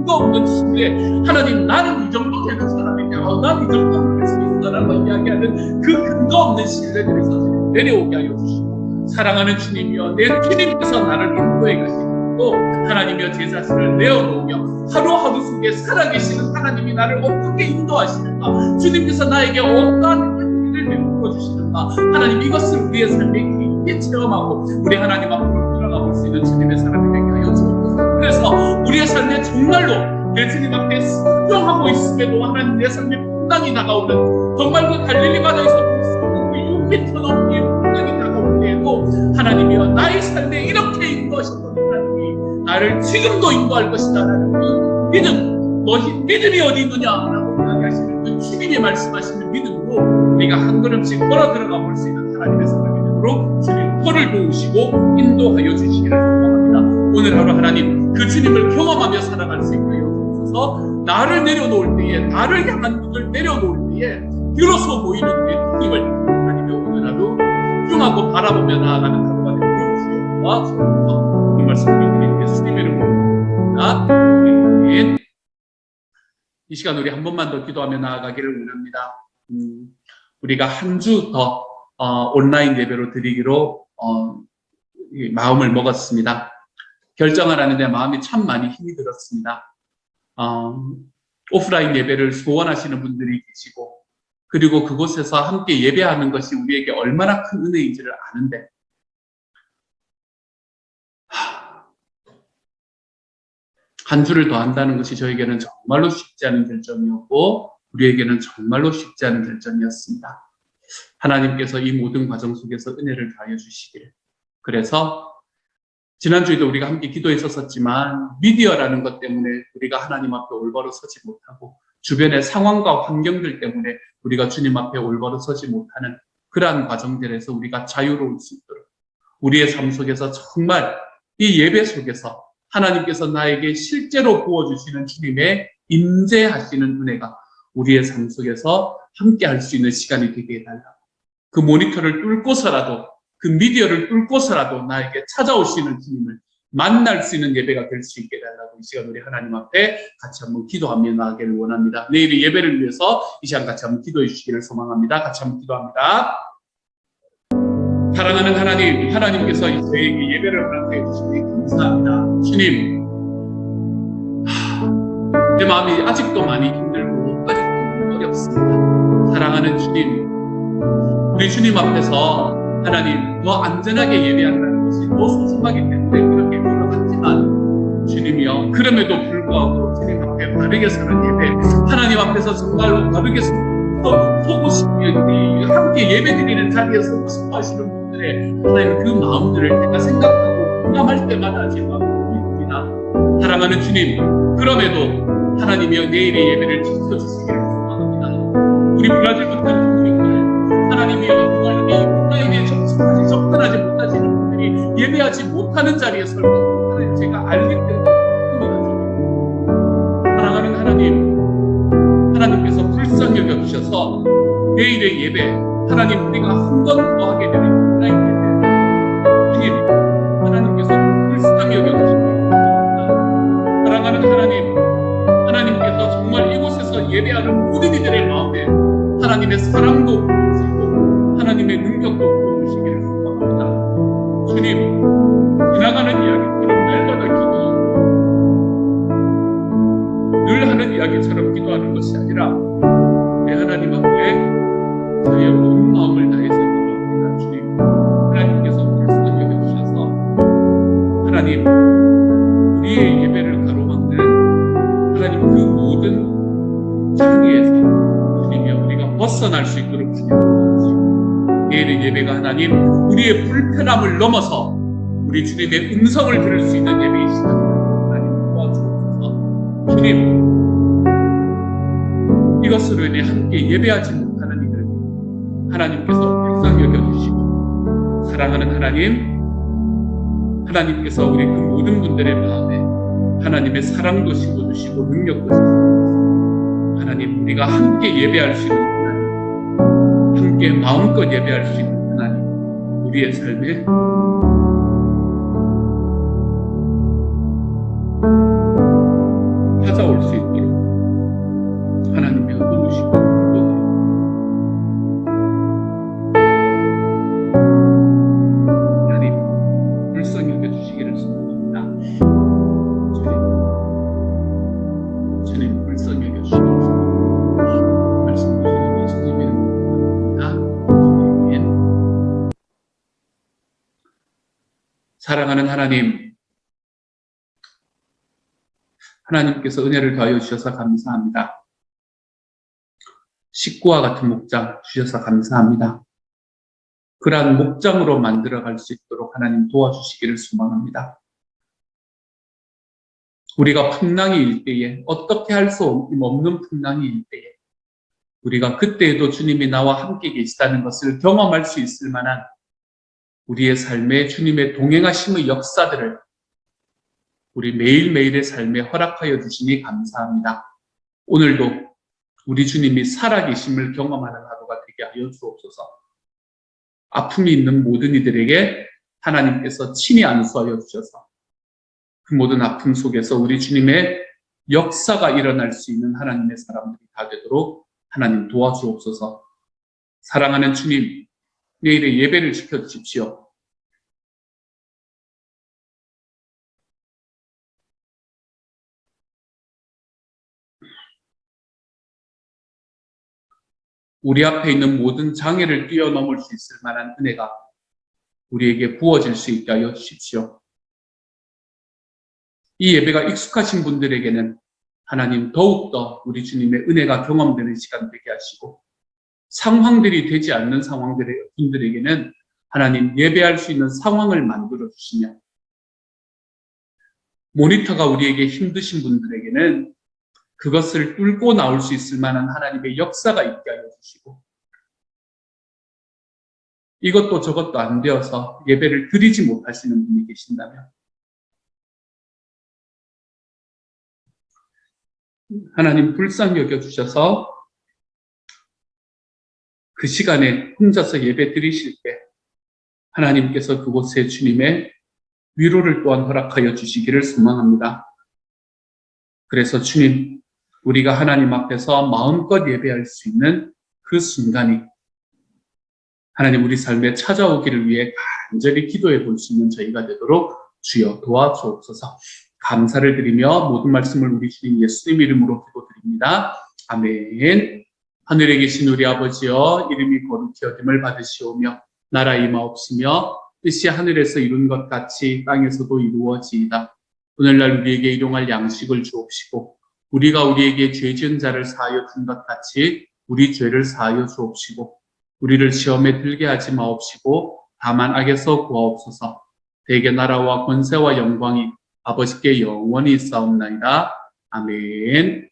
근거 없는 신뢰 하나님 나는 이 정도 되는 사람이냐 난 이 정도 할 수 있어라고 이야기하는 그 근거 없는 신뢰들에서 내려오게 하여 주시고 사랑하는 주님이여 내 주님께서 나를 인도해 가시고 하나님이여 제 자신을 내어놓으며 하루하루 속에 살아계시는 하나님이 나를 어떻게 인도하시는가 주님께서 나에게 어떠한 일을 내놓고 주시는가 하나님 이것을 우리의 삶에 깊이 체험하고 우리 하나님 앞으로 들어가 볼 수 있는 주님의 사람이 되게 하여 주옵소서. 그래서 우리의 삶에 정말로 내 주님 앞에 순종하고 있음에도 하나님 내 삶에 풍랑이 다가오는 정말 그 갈릴리 바다에서 볼 수 있는 그 6m 넘게 풍랑이 다가올 때에도 하나님이여 나의 삶에 이렇게 인도하셨던 하나님이 나를 지금도 인도할 것이다 라는 그 믿음 너희 믿음이 어디 있느냐라고 이야기하시는 그 주님이 말씀하시는 믿음으로 우리가 한 걸음씩 걸어 들어가 볼 수 있는 하나님의 사람이 되도록 주님 허를 도우시고 인도하여 주시기를 소망합니다. 오늘 하루 하나님 그 주님을 경험하며 살아갈 수 있게 하여 주셔서 나를 내려놓을 때에 나를 향한 눈을 내려놓을 때에 비로소 보이는 그 주님을 하나님의 오늘 하루 집중하고 바라보며 나아가는 하루가 되도록 주여 도와주옵소서. 오늘 말씀 드린 예수님의 이름으로 아멘. 이 시간 우리 한 번만 더 기도하며 나아가기를 원합니다. 우리가 한 주 더 온라인 예배로 드리기로 마음을 먹었습니다. 결정을 하는데 마음이 참 많이 힘이 들었습니다. 오프라인 예배를 소원하시는 분들이 계시고 그리고 그곳에서 함께 예배하는 것이 우리에게 얼마나 큰 은혜인지를 아는데 한 주를 더 한다는 것이 저에게는 정말로 쉽지 않은 결정이었고 우리에게는 정말로 쉽지 않은 결정이었습니다. 하나님께서 이 모든 과정 속에서 은혜를 더하여 주시길. 그래서 지난주에도 우리가 함께 기도했었지만 미디어라는 것 때문에 우리가 하나님 앞에 올바로 서지 못하고 주변의 상황과 환경들 때문에 우리가 주님 앞에 올바로 서지 못하는 그러한 과정들에서 우리가 자유로울 수 있도록 우리의 삶 속에서 정말 이 예배 속에서 하나님께서 나에게 실제로 부어주시는 주님의 임재하시는 은혜가 우리의 삶 속에서 함께 할 수 있는 시간이 되게 해달라고 그 모니터를 뚫고서라도 그 미디어를 뚫고서라도 나에게 찾아오시는 주님을 만날 수 있는 예배가 될 수 있게 해달라고 이 시간 우리 하나님 앞에 같이 한번 기도하며 나아가기를 원합니다. 내일의 예배를 위해서 이 시간 같이 한번 기도해 주시기를 소망합니다. 같이 한번 기도합니다. 사랑하는 하나님, 하나님께서 저에게 예배를 허락해 주시니 감사합니다. 주님, 내 마음이 아직도 많이 힘들고 아직도 어렵습니다. 사랑하는 주님, 우리 주님 앞에서 하나님 더 안전하게 예배한다는 것이 더 소중하기 때문에 그렇게 노력하지만 주님이여 그럼에도 불구하고 주님 앞에 바르게 서는 예배 하나님 앞에서 정말로 바르게 서고 싶으면 함께 예배드리는 자리에 서고 싶어 하시는 분들의 하나님 그 마음들을 제가 생각하고 공감할 때마다 제가 보입니다. 사랑하는 주님 그럼에도 하나님이여 내일의 예배를 지켜주시기를 소망합니다. 우리 브라질 못하는 분들 하나님이여 정말 이 온라인에 접근하지 못하시는 분들이 예배하지 못하는 자리에 설고 하나님 제가 알기 때문에 사랑하는 하나님 하나님께서 불쌍히 여겨주셔서 내일의 예배 하나님 우리가 한 번 더 하게 되는 온라인 예배 주님 와서 예배하는 모든 이들의 마음에 하나님의 사랑도 부으시고 하나님의 능력도 부어주시기를 소망합니다. 주님, 지나가는 이야기처럼 날마다 기도하고 늘 하는 이야기처럼 기도하는 것이 아니라 내 하나님 앞에 저희의 온 마음을 다해서 기도합니다. 주님, 하나님께서 불쌍히 여겨주셔서 하나님, 우리의 예배를 가로막는 하나님 그 모든 장애에서 주님이 우리가 벗어날 수 있도록 주님 도와주시고 내일의 예배가 하나님 우리의 불편함을 넘어서 우리 주님의 음성을 들을 수 있는 예배이시다. 하나님 도와주옵소서. 주님, 이것으로 인해 함께 예배하지 못하는 이들 하나님께서 불쌍히 여겨주시고 사랑하는 하나님께서 우리 그 모든 분들의 마음에 하나님의 사랑도 심어주시고 능력도 심어주시고 하나님, 우리가 함께 예배할 수 있는 하나님, 함께 마음껏 예배할 수 있는 하나님, 우리의 삶에 찾아올 수 있도록 하나님의 은우시고 인도하여 하나님 불쌍히 여겨주시기를 소망합니다. 주님 불쌍히 여겨주시기를 소망합니다. 말씀 주시는 예수님의 이름으로 아멘. 사랑하는 하나님께서 은혜를 더하여 주셔서 감사합니다. 식구와 같은 목장 주셔서 감사합니다. 그러한 목장으로 만들어갈 수 있도록 하나님 도와주시기를 소망합니다. 우리가 풍랑이 일 때에, 어떻게 할 수 없는 풍랑이 일 때에 우리가 그때에도 주님이 나와 함께 계시다는 것을 경험할 수 있을 만한 우리의 삶에 주님의 동행하심의 역사들을 우리 매일매일의 삶에 허락하여 주시니 감사합니다. 오늘도 우리 주님이 살아계심을 경험하는 하루가 되게 하여 주옵소서. 아픔이 있는 모든 이들에게 하나님께서 친히 안수하여 주셔서 그 모든 아픔 속에서 우리 주님의 역사가 일어날 수 있는 하나님의 사람들이 다 되도록 하나님 도와주옵소서. 사랑하는 주님, 내일의 예배를 지켜주십시오. 우리 앞에 있는 모든 장애를 뛰어넘을 수 있을 만한 은혜가 우리에게 부어질 수 있게 하여 주십시오. 이 예배가 익숙하신 분들에게는 하나님 더욱더 우리 주님의 은혜가 경험되는 시간 되게 하시고, 상황들이 되지 않는 상황들의 분들에게는 하나님 예배할 수 있는 상황을 만들어 주시며, 모니터가 우리에게 힘드신 분들에게는 그것을 뚫고 나올 수 있을 만한 하나님의 역사가 있게 하여 주시고, 이것도 저것도 안 되어서 예배를 드리지 못하시는 분이 계신다면 하나님 불쌍히 여겨주셔서 그 시간에 혼자서 예배 드리실 때 하나님께서 그곳에 주님의 위로를 또한 허락하여 주시기를 소망합니다. 그래서 주님, 우리가 하나님 앞에서 마음껏 예배할 수 있는 그 순간이 하나님 우리 삶에 찾아오기를 위해 간절히 기도해 볼 수 있는 저희가 되도록 주여 도와주옵소서. 감사를 드리며 모든 말씀을 우리 주님 예수님 이름으로 기도드립니다. 아멘. 하늘에 계신 우리 아버지여, 이름이 거룩히 여김을 받으시오며 나라 임하옵시며 뜻이 하늘에서 이룬 것 같이 땅에서도 이루어지이다. 오늘날 우리에게 일용할 양식을 주옵시고 우리가 우리에게 죄 지은 자를 사하여 준 것 같이 우리 죄를 사하여 주옵시고 우리를 시험에 들게 하지 마옵시고 다만 악에서 구하옵소서. 대개 나라와 권세와 영광이 아버지께 영원히 있사옵나이다. 아멘.